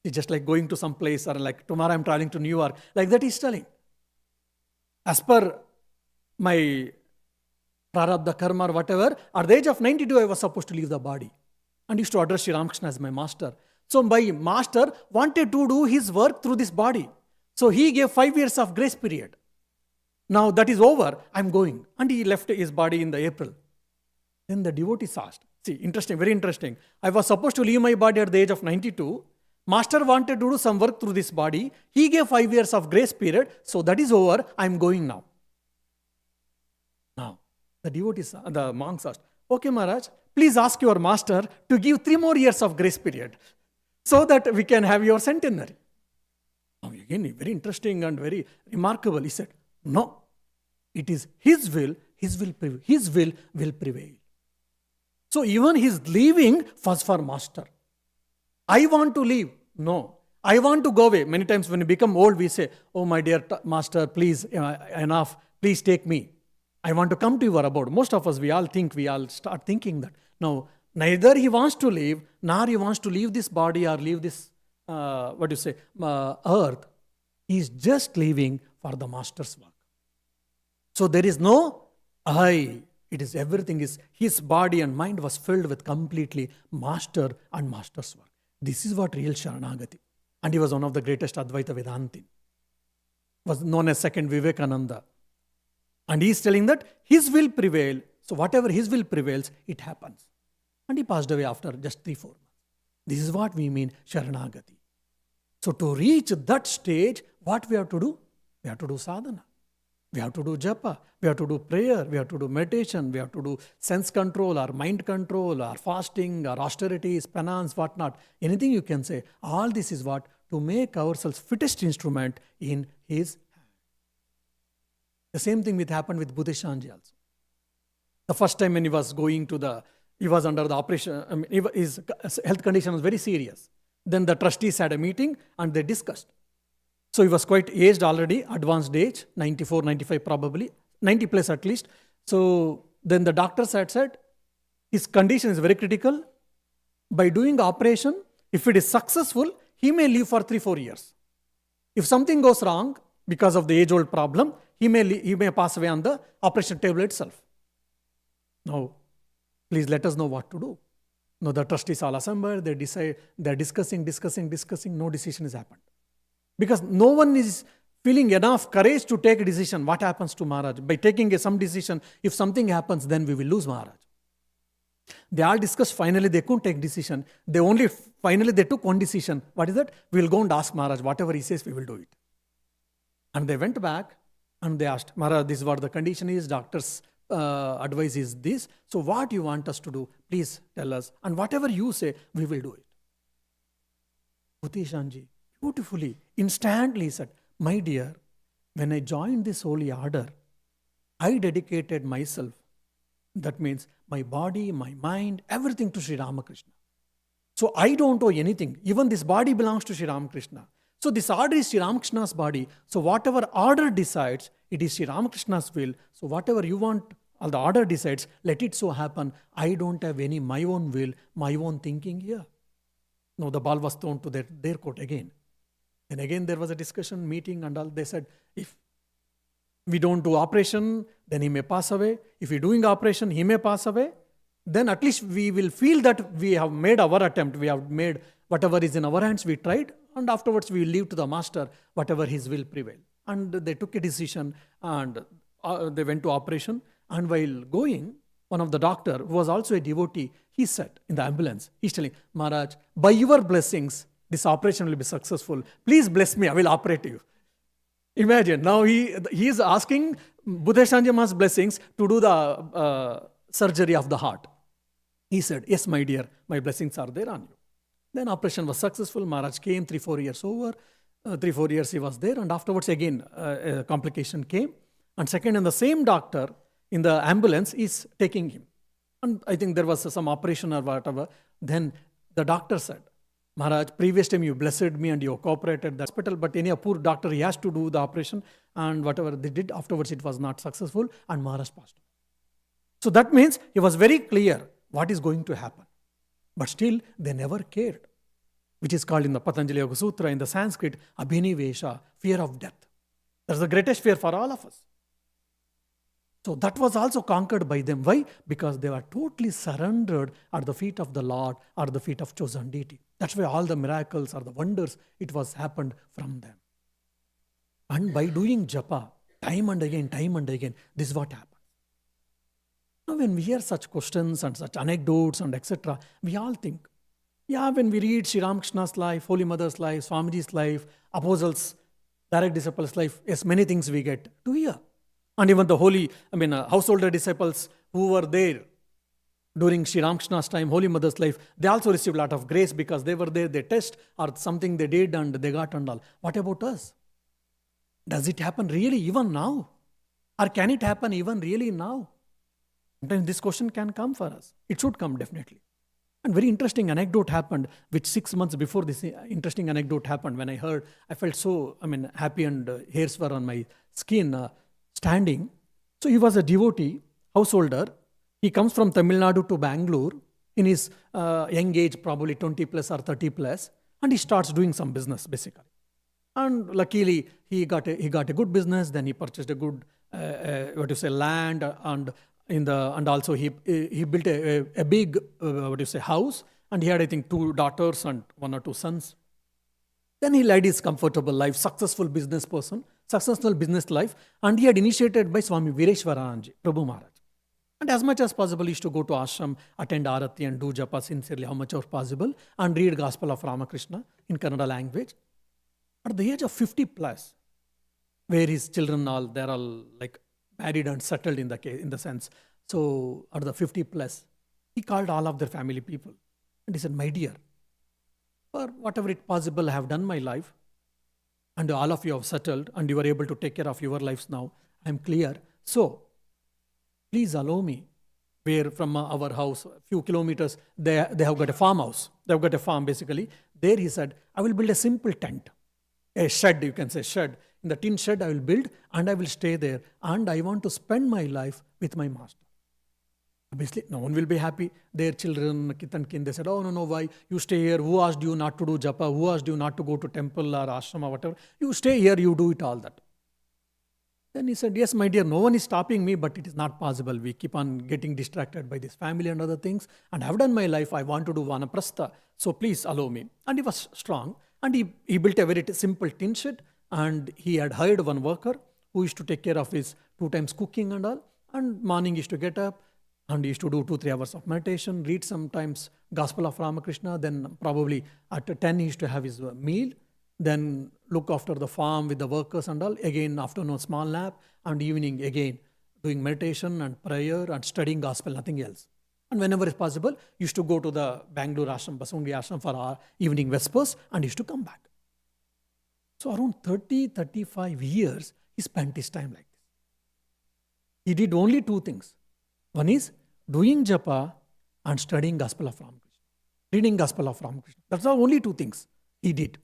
It's just like going to some place, or like tomorrow I'm traveling to New York. Like that he's telling. As per my prarabdha karma or whatever, at the age of 92 I was supposed to leave the body. And used to address Sri Ramakrishna as my master. So my master wanted to do his work through this body. So he gave 5 years of grace period. Now that is over, I'm going. And he left his body in the April. Then the devotees asked, see, interesting, very interesting. I was supposed to leave my body at the age of 92. Master wanted to do some work through this body. He gave 5 years of grace period. So that is over. I'm going now. Now, the monks asked, okay, Maharaj, please ask your master to give 3 more years of grace period so that we can have your centenary. Now, again, very interesting and very remarkable. He said, no, it is his will will prevail. So even his leaving was for master. I want to leave. No. I want to go away. Many times when we become old, we say, oh my dear master, please, enough, please take me. I want to come to your abode. Most of us, we all start thinking that. Now, neither he wants to leave, nor he wants to leave this body or leave this, earth. He is just leaving for the master's work. So there is no I, It is everything is, his body and mind was filled with completely master and master's work. This is what real Sharanagati. And he was one of the greatest Advaita Vedantin. Was known as second Vivekananda. And he is telling that his will prevail. So whatever his will prevails, it happens. And he passed away after just 3-4 months. This is what we mean Sharanagati. So to reach that stage, what we have to do? We have to do sadhana. We have to do japa. We have to do prayer. We have to do meditation. We have to do sense control or mind control or fasting or austerities, penance, whatnot. Anything you can say. All this is what? To make ourselves fittest instrument in his hand. The same thing happened with Buddhishanji also. The first time when he was under the operation, his health condition was very serious. Then the trustees had a meeting and they discussed. So he was quite aged already, advanced age, 94, 95 probably, 90 plus at least. So then the doctors had said, his condition is very critical. By doing operation, if it is successful, he may live for 3-4 years. If something goes wrong because of the age-old problem, he may pass away on the operation table itself. Now, please let us know what to do. Now the trustees all assembled, they decide, they're discussing, no decision has happened. Because no one is feeling enough courage to take a decision. What happens to Maharaj? By taking some decision, if something happens, then we will lose Maharaj. They all discussed, finally they couldn't take decision. Finally they took one decision. What is that? We will go and ask Maharaj, whatever he says, we will do it. And they went back and they asked, Maharaj, this is what the condition is, doctor's advice is this. So what you want us to do, please tell us. And whatever you say, we will do it. Bhutishanji beautifully, instantly said, my dear, when I joined this holy order, I dedicated myself. That means my body, my mind, everything to Sri Ramakrishna. So I don't owe anything. Even this body belongs to Sri Ramakrishna. So this order is Sri Ramakrishna's body. So whatever order decides, it is Sri Ramakrishna's will. So whatever you want, or the order decides, let it so happen. I don't have any my own will, my own thinking here. No, the ball was thrown to their court again. And again there was a discussion, meeting and all. They said, if we don't do operation, then he may pass away. If we're doing operation, he may pass away. Then at least we will feel that we have made our attempt. We have made whatever is in our hands, we tried. And afterwards we will leave to the master, whatever his will prevail. And they took a decision and they went to operation. And while going, one of the doctor, who was also a devotee, he said in the ambulance, he's telling, Maharaj, by your blessings, this operation will be successful. Please bless me, I will operate you. Imagine, now he is asking Buddheshanji Maharaj's blessings to do the surgery of the heart. He said, yes, my dear, my blessings are there on you. Then operation was successful. Maharaj came, 3-4 years over. 3-4 years he was there. And afterwards again, a complication came. And second, and the same doctor in the ambulance is taking him. And I think there was some operation or whatever. Then the doctor said, Maharaj, previous time you blessed me and you cooperated the hospital, but any poor doctor, he has to do the operation. And whatever they did, afterwards it was not successful. And Maharaj passed away. So that means he was very clear what is going to happen. But still, they never cared, which is called in the Patanjali Yoga Sutra, in the Sanskrit, abhinivesha, fear of death. That's the greatest fear for all of us. So that was also conquered by them. Why? Because they were totally surrendered at the feet of the Lord or the feet of chosen deity. That's why all the miracles or the wonders, it was happened from them. And by doing japa, time and again, this is what happens. Now when we hear such questions and such anecdotes and etc., we all think, yeah, when we read Sri Ramakrishna's life, Holy Mother's life, Swamiji's life, Apostles, direct disciples' life, yes, many things we get to hear. And even the householder disciples who were there during Sri Ramakrishna's time, Holy Mother's life, they also received a lot of grace because they were there, they test or something they did and they got and all. What about us? Does it happen really even now? Or can it happen even really now? Sometimes this question can come for us. It should come definitely. And very interesting anecdote happened, which 6 months before this interesting anecdote happened, when I heard, I felt so, happy and hairs were on my skin standing. So he was a devotee, householder. He comes from Tamil Nadu to Bangalore in his young age, probably 20 plus or 30 plus, and he starts doing some business basically. And luckily, he got a good business. Then he purchased a good, land and and also he built a big house, and he had, I think, 2 daughters and 1 or 2 sons. Then he led his comfortable life, successful business person, successful business life, and he had initiated by Swami Vireshwaranand, Prabhu Maharaj. And as much as possible, he used to go to ashram, attend arati and do japa sincerely, how much was possible, and read Gospel of Ramakrishna in Kannada language. At the age of 50 plus, where his children they're all like married and settled in the sense. So at the 50 plus, he called all of their family people. And he said, my dear, for whatever it possible I have done my life, and all of you have settled, and you are able to take care of your lives now, I am clear. So, please allow me, where from our house, a few kilometers, they have got a farmhouse. They have got a farm basically. There he said, I will build a simple tent, a shed, you can say shed. In the tin shed I will build, and I will stay there, and I want to spend my life with my master. Obviously, no one will be happy. Their children, kith and kin, they said, oh, no, why? You stay here. Who asked you not to do japa? Who asked you not to go to temple or ashram or whatever? You stay here, you do it all that. Then he said, yes, my dear, no one is stopping me, but it is not possible. We keep on getting distracted by this family and other things. And I have done my life. I want to do vanaprastha. So please allow me. And he was strong. And he built a very simple tin shed. And he had hired one worker who used to take care of his 2 times cooking and all. And morning he used to get up. And he used to do 2-3 hours of meditation, read sometimes Gospel of Ramakrishna. Then probably at 10 he used to have his meal. Then look after the farm with the workers and all. Again, afternoon small nap, and evening again doing meditation and prayer and studying gospel, nothing else. And whenever it's possible, used to go to the Bangalore ashram, Basungi ashram for our evening vespers, and used to come back. So around 30-35 years, he spent his time like this. He did only 2 things. One is doing japa and studying Gospel of Ramakrishna, reading Gospel of Ramakrishna. That's the only 2 things he did.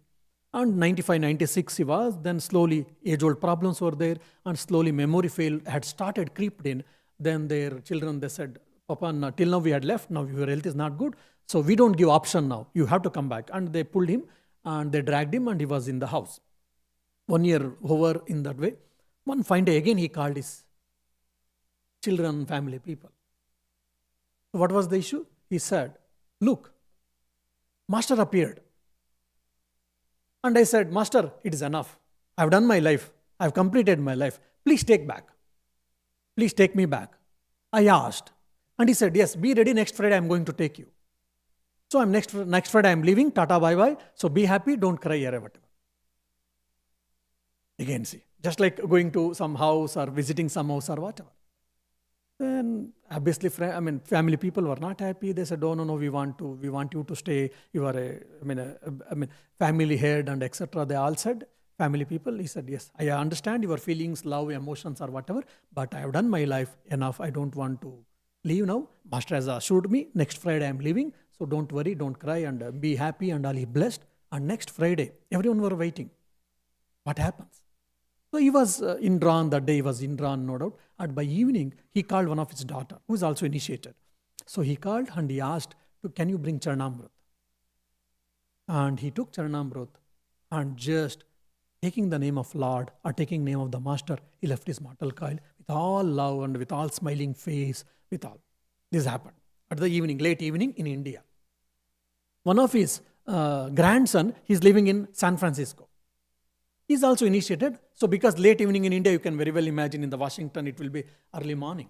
And 95, 96 he was, then slowly age-old problems were there, and slowly memory fail had started creeped in. Then their children, they said, Papa, till now we had left, now your health is not good, so we don't give option now, you have to come back. And they pulled him, and they dragged him, and he was in the house. 1 year over in that way. One fine day again he called his children, family, people. So what was the issue? He said, look, Master appeared. And I said, Master, it is enough. I have done my life. I have completed my life. Please take back. Please take me back. I asked. And he said, yes, be ready, next Friday I am going to take you. So I'm next Friday I am leaving, tata bye-bye. So be happy, don't cry or whatever. Again, see, just like going to some house or visiting some house or whatever. Then obviously, family people were not happy. They said, "Oh no, we want you to stay. You are a family head and etc." They all said, family people. He said, "Yes, I understand your feelings, love, emotions, or whatever. But I have done my life enough. I don't want to leave now. Master has assured me next Friday I am leaving. So don't worry, don't cry, and be happy." And all he blessed. And next Friday, everyone were waiting. What happens? So he was indrawn that day. He was indrawn, no doubt. And by evening, he called one of his daughter, who is also initiated. So he called and he asked, "Can you bring Charanamrut?" And he took Charanamrut, and just taking the name of Lord or taking name of the Master, he left his mortal coil with all love and with all smiling face, with all. This happened at the evening, late evening in India. One of his grandson, he's living in San Francisco. He's also initiated. So because late evening in India, you can very well imagine in the Washington, it will be early morning.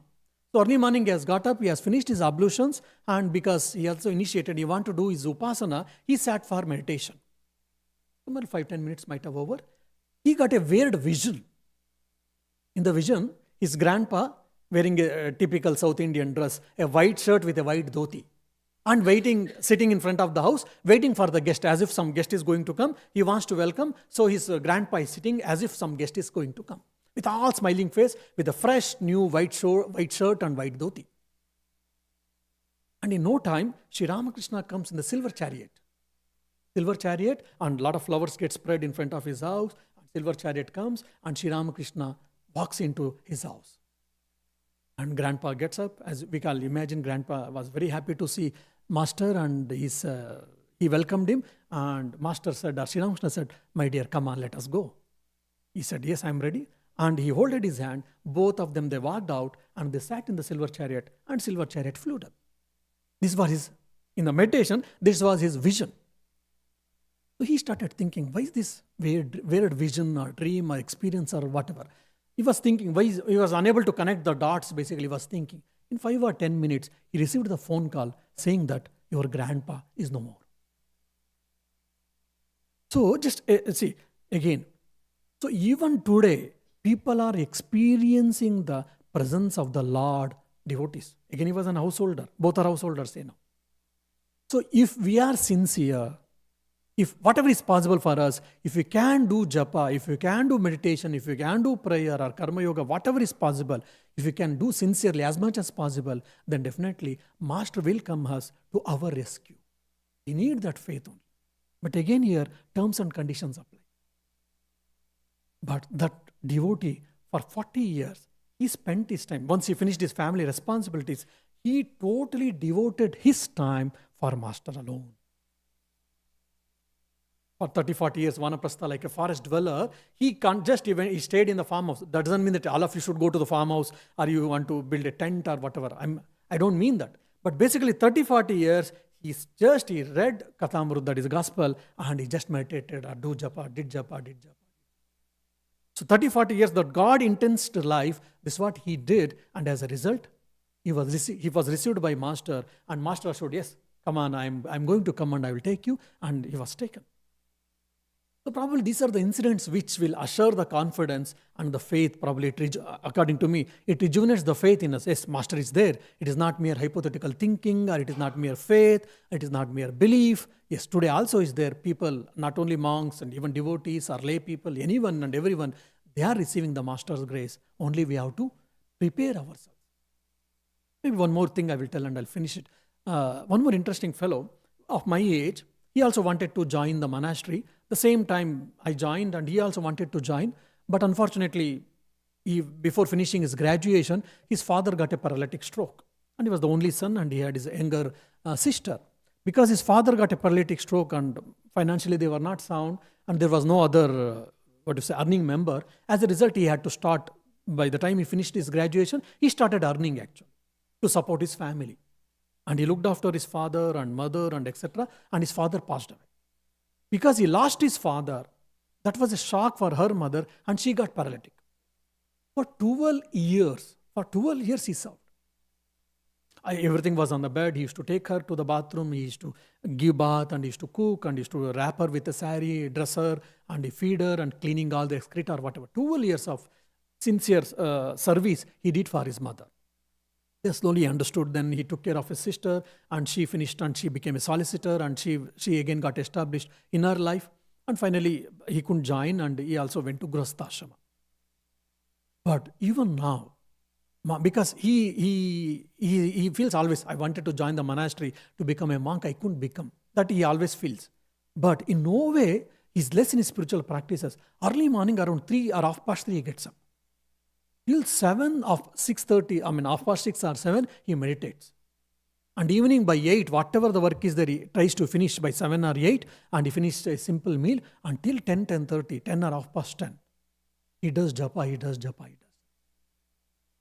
So early morning he has got up, he has finished his ablutions, and because he also initiated, he want to do his upasana, he sat for meditation. Somewhere 5-10 minutes might have over. He got a weird vision. In the vision, his grandpa wearing a typical South Indian dress, a white shirt with a white dhoti, and sitting in front of the house, waiting for the guest, as if some guest is going to come. He wants to welcome. So his grandpa is sitting as if some guest is going to come. With all smiling face, with a fresh, new white shirt and white dhoti. And in no time, Sri Ramakrishna comes in the silver chariot. Silver chariot, and a lot of flowers get spread in front of his house. And silver chariot comes, and Sri Ramakrishna walks into his house. And grandpa gets up. As we can imagine, grandpa was very happy to see Master, and he welcomed him. And Master said, Sri Ramakrishna said, "My dear, come on, let us go." He said, "Yes, I am ready." and he holded his hand. Both of them, they walked out and they sat in the silver chariot, and silver chariot flew down. This was his, in the meditation, this was his vision. So he started thinking, why is this weird vision or dream or experience or whatever? He was thinking, he was unable to connect the dots, basically. He was thinking. In 5 or 10 minutes, he received the phone call saying that your grandpa is no more. So just see, again, so even today, people are experiencing the presence of the Lord, devotees. Again, he was an householder. Both are householders, So if we are sincere, if whatever is possible for us, if we can do japa, if we can do meditation, if we can do prayer or karma yoga, whatever is possible, if we can do sincerely as much as possible, then definitely Master will come us to our rescue. We need that faith only. But again here, terms and conditions apply. But that devotee, for 40 years, he spent his time, once he finished his family responsibilities, he totally devoted his time for Master alone. For 30, 40 years, Vanaprastha, like a forest dweller, he can't just even, he stayed in the farmhouse. That doesn't mean that all of you should go to the farmhouse or you want to build a tent or whatever. I don't mean that. But basically 30, 40 years, he read Kathamrut, that is gospel, and he just meditated or did japa. So 30, 40 years that God intends to life, this is what he did, and as a result, he was received by Master, and Master assured, yes, come on, I'm going to come and I will take you, and he was taken. So probably these are the incidents which will assure the confidence and the faith. Probably, according to me, it rejuvenates the faith in us. Yes, Master is there. It is not mere hypothetical thinking, or it is not mere faith. It is not mere belief. Yes, today also is there people, not only monks and even devotees or lay people, anyone and everyone, they are receiving the Master's grace. Only we have to prepare ourselves. Maybe one more thing I will tell and I'll finish it. One more interesting fellow of my age, he also wanted to join the monastery. The same time I joined and he also wanted to join. But unfortunately, before finishing his graduation, his father got a paralytic stroke. And he was the only son and he had his younger sister. Because his father got a paralytic stroke and financially they were not sound and there was no other earning member. As a result, he had to start, by the time he finished his graduation, he started earning actually to support his family. And he looked after his father and mother and etc. And his father passed away. Because he lost his father, that was a shock for her mother and she got paralytic. For 12 years he served. Everything was on the bed. He used to take her to the bathroom. He used to give bath and he used to cook and he used to wrap her with a sari, dress her and he feed her and cleaning all the excreta or whatever. 12 years of sincere service he did for his mother. They slowly understood. Then he took care of his sister and she finished and she became a solicitor and she again got established in her life. And finally he couldn't join and he also went to Grahastha-ashrama. But even now, because he feels always, I wanted to join the monastery to become a monk, I couldn't become. That he always feels. But in no way he's less in his spiritual practices. Early morning around 3 or 3:30 he gets up. Till 7 of 6:30, 6:30 or 7, he meditates. And evening by 8, whatever the work is there, he tries to finish by 7 or 8, and he finishes a simple meal until 10, 10:30, 10 or 10:30. He does japa.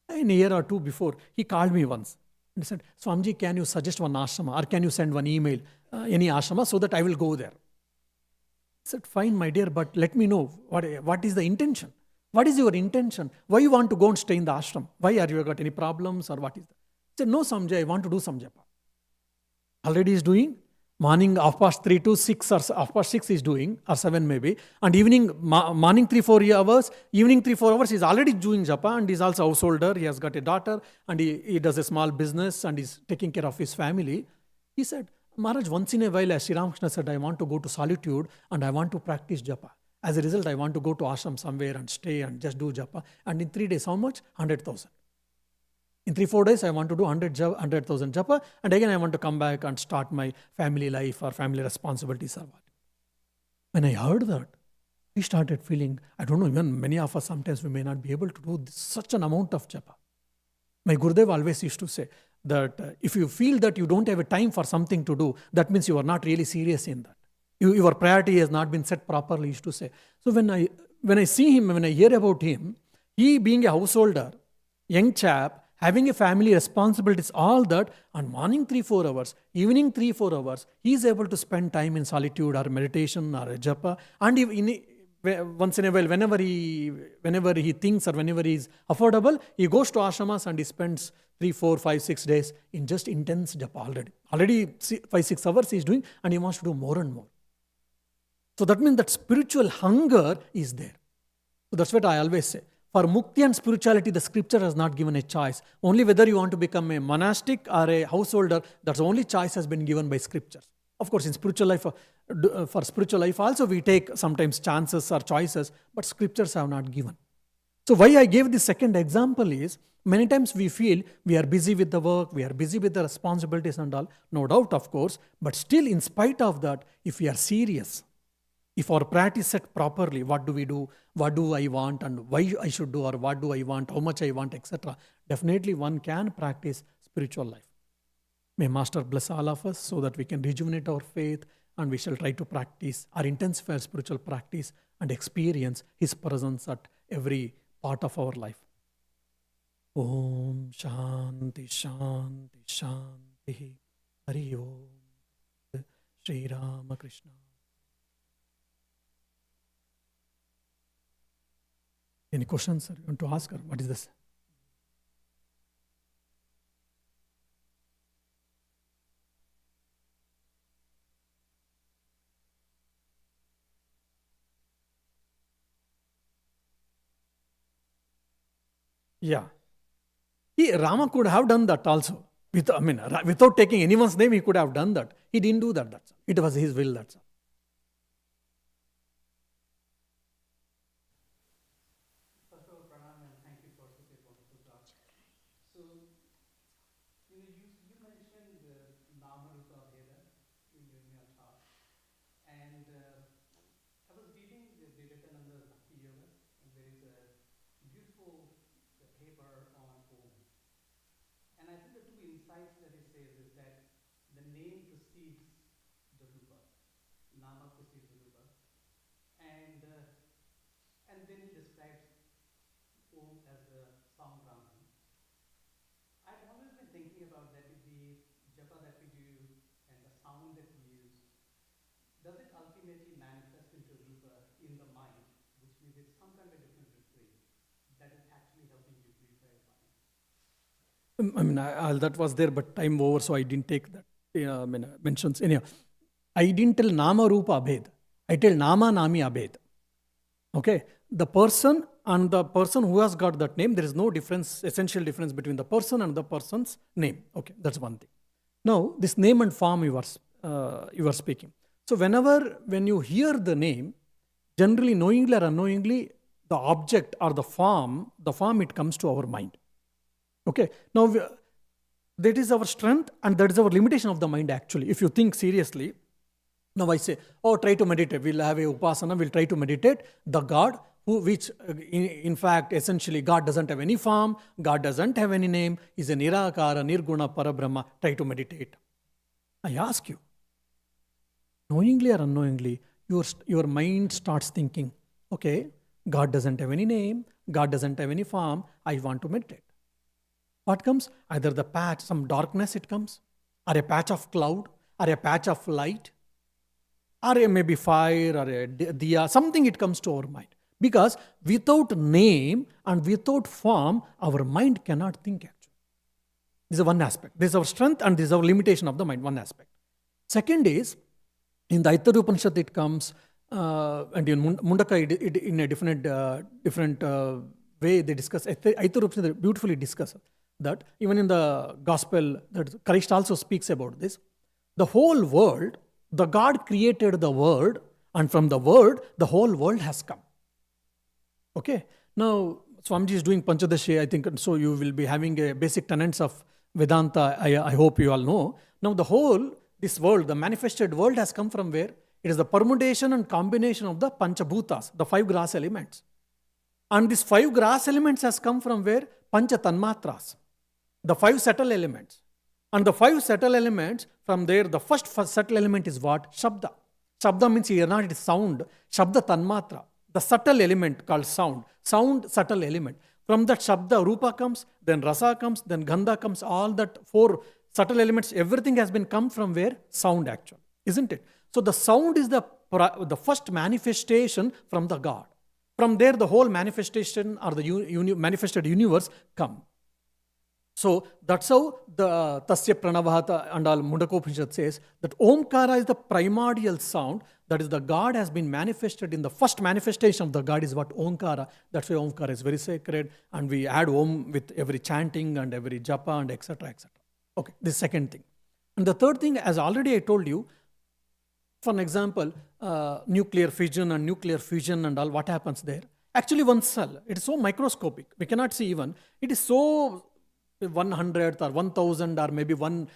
In a year or two before, he called me once and said, Swamiji, can you suggest one ashrama or can you send one email, any ashrama, so that I will go there? I said, fine, my dear, but let me know what is the intention. What is your intention? Why you want to go and stay in the ashram? Why are you got any problems or what is that? He said, no, Swamiji, I want to do some japa. Already is doing. Morning 3:30 to 6 or 6:30 is doing, or 7 maybe. And evening, morning 3-4 hours, evening 3-4 hours, he's already doing japa and he's also a householder. He has got a daughter and he does a small business and he's taking care of his family. He said, Maharaj, once in a while, as Sri Ramakrishna said, I want to go to solitude and I want to practice japa. As a result, I want to go to ashram somewhere and stay and just do japa. And in 3 days, how much? 100,000. In 3-4 days, I want to do 100,000 japa. And again, I want to come back and start my family life or family responsibilities or what. When I heard that, we started feeling, I don't know, even many of us sometimes we may not be able to do such an amount of japa. My Gurudev always used to say that if you feel that you don't have a time for something to do, that means you are not really serious in that. Your priority has not been set properly, he used to say. So when I see him, when I hear about him, He being a householder, young chap, having a family responsibilities, all that, on morning 3-4 hours, evening 3-4 hours, he is able to spend time in solitude or meditation or a japa. And once in a while, whenever he thinks or whenever he is affordable, he goes to ashramas and he spends 3-4-5-6 days in just intense japa already 5-6 hours he is doing, and he wants to do more and more. So that means that spiritual hunger is there. So that's what I always say. For mukti and spirituality, the scripture has not given a choice. Only whether you want to become a monastic or a householder, that's the only choice has been given by scriptures. Of course, in spiritual life, for spiritual life also we take sometimes chances or choices, but scriptures have not given. So why I gave this second example is, many times we feel we are busy with the work, we are busy with the responsibilities and all, no doubt of course, but still in spite of that, if we are serious, if our practice set properly, what do we do, what do I want and why I should do, or what do I want, how much I want, etc., definitely one can practice spiritual life. May Master bless all of us so that we can rejuvenate our faith and we shall try to practice or intensify our spiritual practice and experience His presence at every part of our life. Om Shanti Shanti Shanti Hari Om Sri Ramakrishna. Any questions, sir? You want to ask her? What is this? Yeah. Rama could have done that also. Without taking anyone's name, he could have done that. He didn't do that. That's all. It was his will. That's all. That was there, but time over, so I didn't take that mentions. Anyhow, I didn't tell Nama Rupa Abhed. I tell Nama Nami Abhed. Okay, the person and the person who has got that name, there is no difference, essential difference between the person and the person's name. Okay, that's one thing. Now, this name and form you are speaking. So when you hear the name, generally knowingly or unknowingly, the object or the form it comes to our mind. Okay, now that is our strength and that is our limitation of the mind actually. If you think seriously, now I say, try to meditate. We'll have a upasana, we'll try to meditate. The God, which in fact, essentially God doesn't have any form, God doesn't have any name, is a nirakara, nirguna, parabrahma, try to meditate. I ask you, knowingly or unknowingly, your mind starts thinking, okay, God doesn't have any name, God doesn't have any form, I want to meditate. What comes? Either the patch, some darkness it comes, or a patch of cloud, or a patch of light, or maybe fire, or a diya, something it comes to our mind. Because without name and without form, our mind cannot think actually. This is one aspect. This is our strength and this is our limitation of the mind, one aspect. Second is, in the Aitarupanishad Upanishad it comes, and in Mundaka in a different way they discuss. Aitarupanishad Upanishad beautifully discuss that. Even in the Gospel, that Christ also speaks about this. The whole world, the God created the world, and from the word, the whole world has come. Okay. Now, Swamiji is doing Panchadashi, I think, so you will be having a basic tenets of Vedanta, I hope you all know. Now, this world, the manifested world has come from where? It is the permutation and combination of the Panchabhutas, the 5 gross elements. And these 5 gross elements has come from where? Pancha Tanmatras, the 5 subtle elements. And the 5 subtle elements, from there, the first subtle element is what? Shabda. Shabda means here not it is sound. Shabda Tanmatra. the subtle element called sound. Sound, subtle element. From that Shabda, Rupa comes, then Rasa comes, then Gandha comes, all that 4 subtle elements, everything has been come from where? Sound actually, isn't it? So the sound is the first manifestation from the God. From there the whole manifestation or the manifested universe come. So that's how the Tasya Pranavahata and all Mundakopanishad says that Omkara is the primordial sound, that is the God has been manifested in the first manifestation of the God is what Omkara. That's why Omkara is very sacred and we add Om with every chanting and every Japa and etc. etc. Okay, this second thing. And the third thing, as already I told you, for an example, nuclear fission and nuclear fusion and all, what happens there? Actually one cell, it is so microscopic, we cannot see even, it is so 100th or 1000 or maybe 1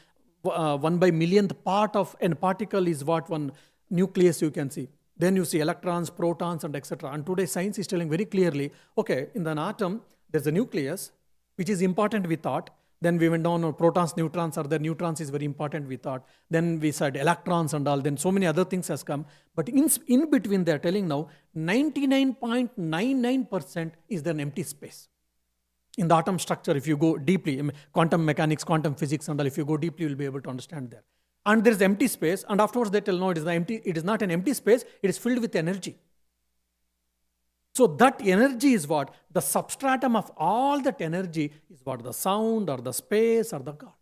by millionth part of a particle is what one nucleus you can see. Then you see electrons, protons and etc. And today science is telling very clearly, okay, in an atom there's a nucleus which is important we thought. Then we went down on protons, neutrons, or the neutrons is very important we thought. Then we said electrons and all, then so many other things has come. But in between they are telling now 99.99% is an empty space. In the atom structure, if you go deeply, quantum mechanics, quantum physics and all, if you go deeply, you will be able to understand there. And there is empty space, and afterwards they tell, no, it is not an empty space, it is filled with energy. So that energy is what? The substratum of all that energy is what? The sound or the space or the God.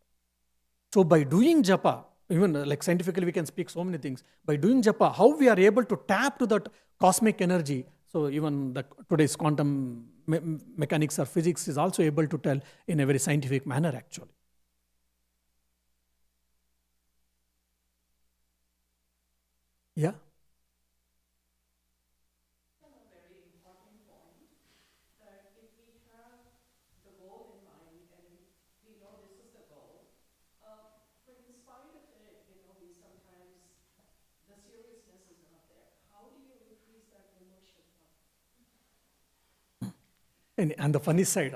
So by doing japa, even like scientifically we can speak so many things, by doing japa, how we are able to tap to that cosmic energy. So even today's quantum mechanics or physics is also able to tell in a very scientific manner actually. Yeah? And the funny side,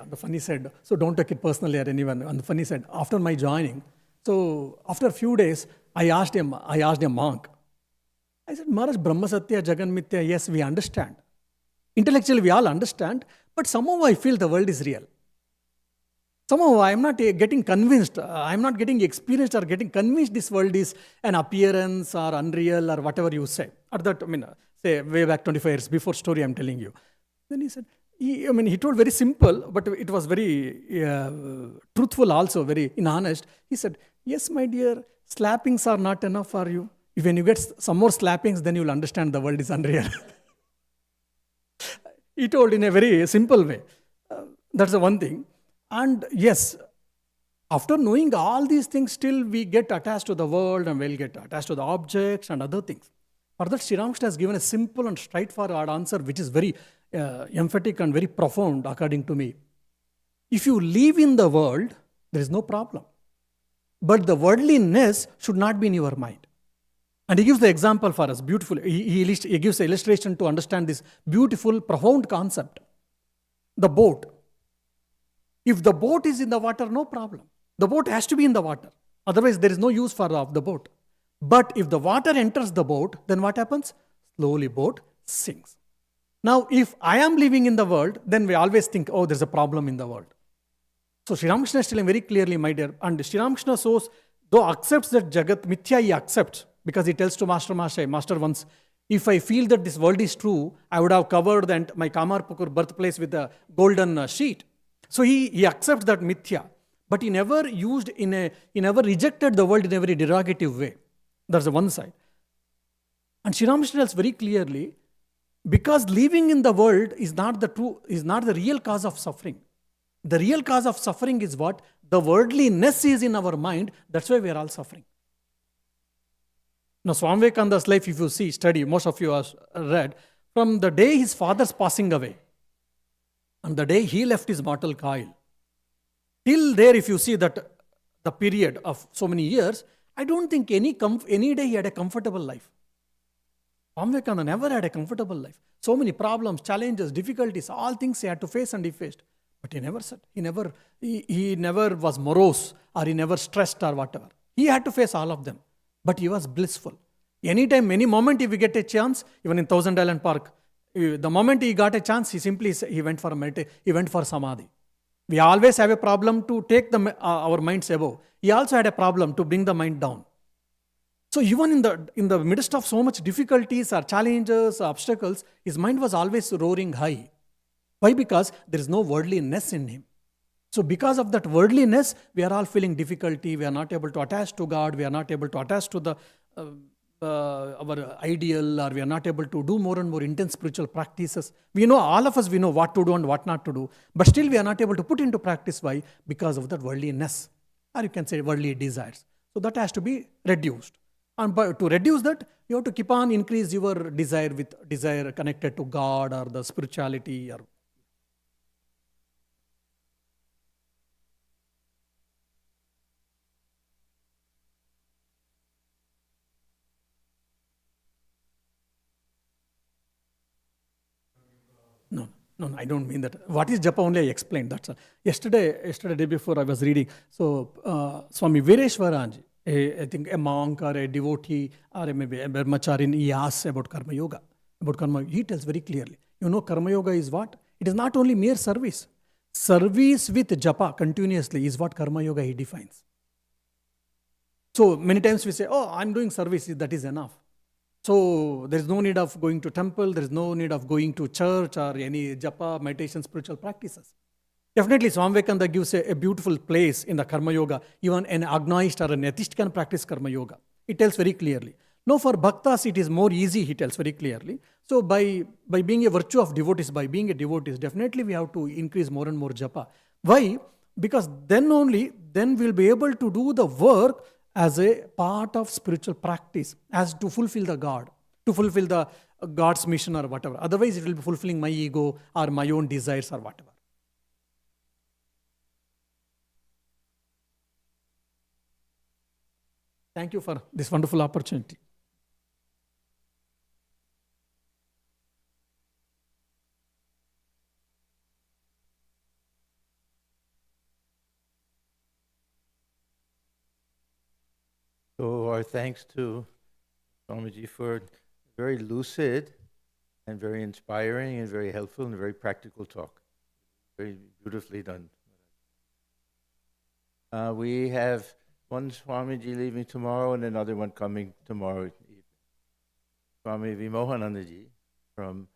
so don't take it personally or anyone, on the funny side, after my joining, so after a few days, I asked a monk, I said, Maharaj, Brahma Satya, Jagan Mithya, yes, we understand. Intellectually, we all understand, but somehow I feel the world is real. Somehow I am not getting convinced, I am not getting experienced or getting convinced this world is an appearance or unreal or whatever you say. Or that, say way back 25 years before story I am telling you. Then he said, he told very simple, but it was very truthful also, very honest. He said, yes, my dear, slappings are not enough for you. When you get some more slappings, then you will understand the world is unreal. He told in a very simple way. That's the one thing. And yes, after knowing all these things, still we get attached to the world and we'll get attached to the objects and other things. For that, Sri Ramakrishna has given a simple and straightforward answer, which is very emphatic and very profound, according to me. If you live in the world, there is no problem. But the worldliness should not be in your mind. And he gives the example for us, beautiful. He gives the illustration to understand this beautiful, profound concept. The boat. If the boat is in the water, no problem. The boat has to be in the water. Otherwise, there is no use for the boat. But if the water enters the boat, then what happens? Slowly boat sinks. Now, if I am living in the world, then we always think, oh, there's a problem in the world. So Sri Ramakrishna is telling very clearly, my dear, and Sri Ramakrishna shows, though accepts that Jagat Mithya, he accepts, because he tells to Master once, if I feel that this world is true, I would have covered my Kamarpukur birthplace with a golden sheet. So he accepts that Mithya, but he never rejected the world in a very derogative way. That's the one side. And Sri Ramakrishna tells very clearly, because living in the world is not the real cause of suffering. The real cause of suffering is what? The worldliness is in our mind. That's why we are all suffering. Now, Swami Vivekananda's life, if you study, most of you have read, from the day his father's passing away and the day he left his mortal coil, till there, if you see that the period of so many years, I don't think any day he had a comfortable life. Swami Vivekananda never had a comfortable life. So many problems, challenges, difficulties, all things he had to face and he faced. But he never said, he never was morose or he never stressed or whatever. He had to face all of them. But he was blissful. Anytime, any moment if we get a chance, even in Thousand Island Park, The moment he got a chance, he went for he went for samadhi. We always have a problem to take our minds above. He also had a problem to bring the mind down. So even in the midst of so much difficulties or challenges, obstacles, his mind was always roaring high. Why? Because there is no worldliness in him. So because of that worldliness, we are all feeling difficulty. We are not able to attach to God. We are not able to attach to our ideal, or we are not able to do more and more intense spiritual practices. We know, all of us, we know what to do and what not to do. But still we are not able to put into practice. Why? Because of that worldliness. Or you can say worldly desires. So that has to be reduced. And to reduce that, you have to keep on increase your desire with desire connected to God or the spirituality. Or No, I don't mean that. What is Japa only I explained. That's all. Yesterday, day before I was reading. So Swami Vireshwaranji, I think a monk or a devotee or maybe a brahmacharin, he asks about karma yoga. He tells very clearly. Karma yoga is what? It is not only mere service. Service with japa continuously is what karma yoga he defines. So many times we say, oh, I'm doing service, that is enough. So there is no need of going to temple, there is no need of going to church or any japa, meditation, spiritual practices. Definitely Swami Vivekananda gives a beautiful place in the karma yoga. Even an agnostic or an atheist can practice karma yoga. It tells very clearly. No, for bhaktas it is more easy, he tells very clearly. So by being a virtue of devotees, by being a devotee, definitely we have to increase more and more japa. Why? Because then we'll be able to do the work as a part of spiritual practice, as to fulfill the God, to fulfill the God's mission or whatever. Otherwise, it will be fulfilling my ego or my own desires or whatever. Thank you for this wonderful opportunity. So our thanks to Swamiji for a very lucid and very inspiring and very helpful and very practical talk. Very beautifully done. We have one Swamiji leaving tomorrow and another one coming tomorrow evening. Swami Vimohanandaji from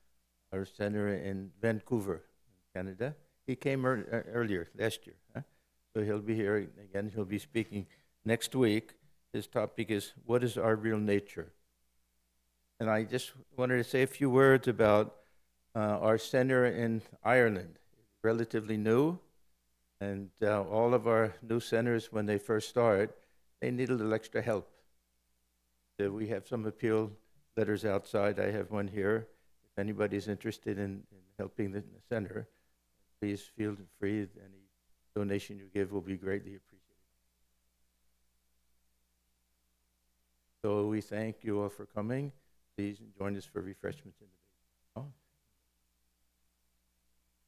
our center in Vancouver, Canada. He came earlier, last year. So he'll be here again. He'll be speaking next week. His topic is, what is our real nature? And I just wanted to say a few words about our center in Ireland. Relatively new, and all of our new centers, when they first start, they need a little extra help. So we have some appeal letters outside. I have one here. If anybody's interested in helping the center, please feel free. Any donation you give will be greatly appreciated. So we thank you all for coming. Please join us for refreshments in the basement.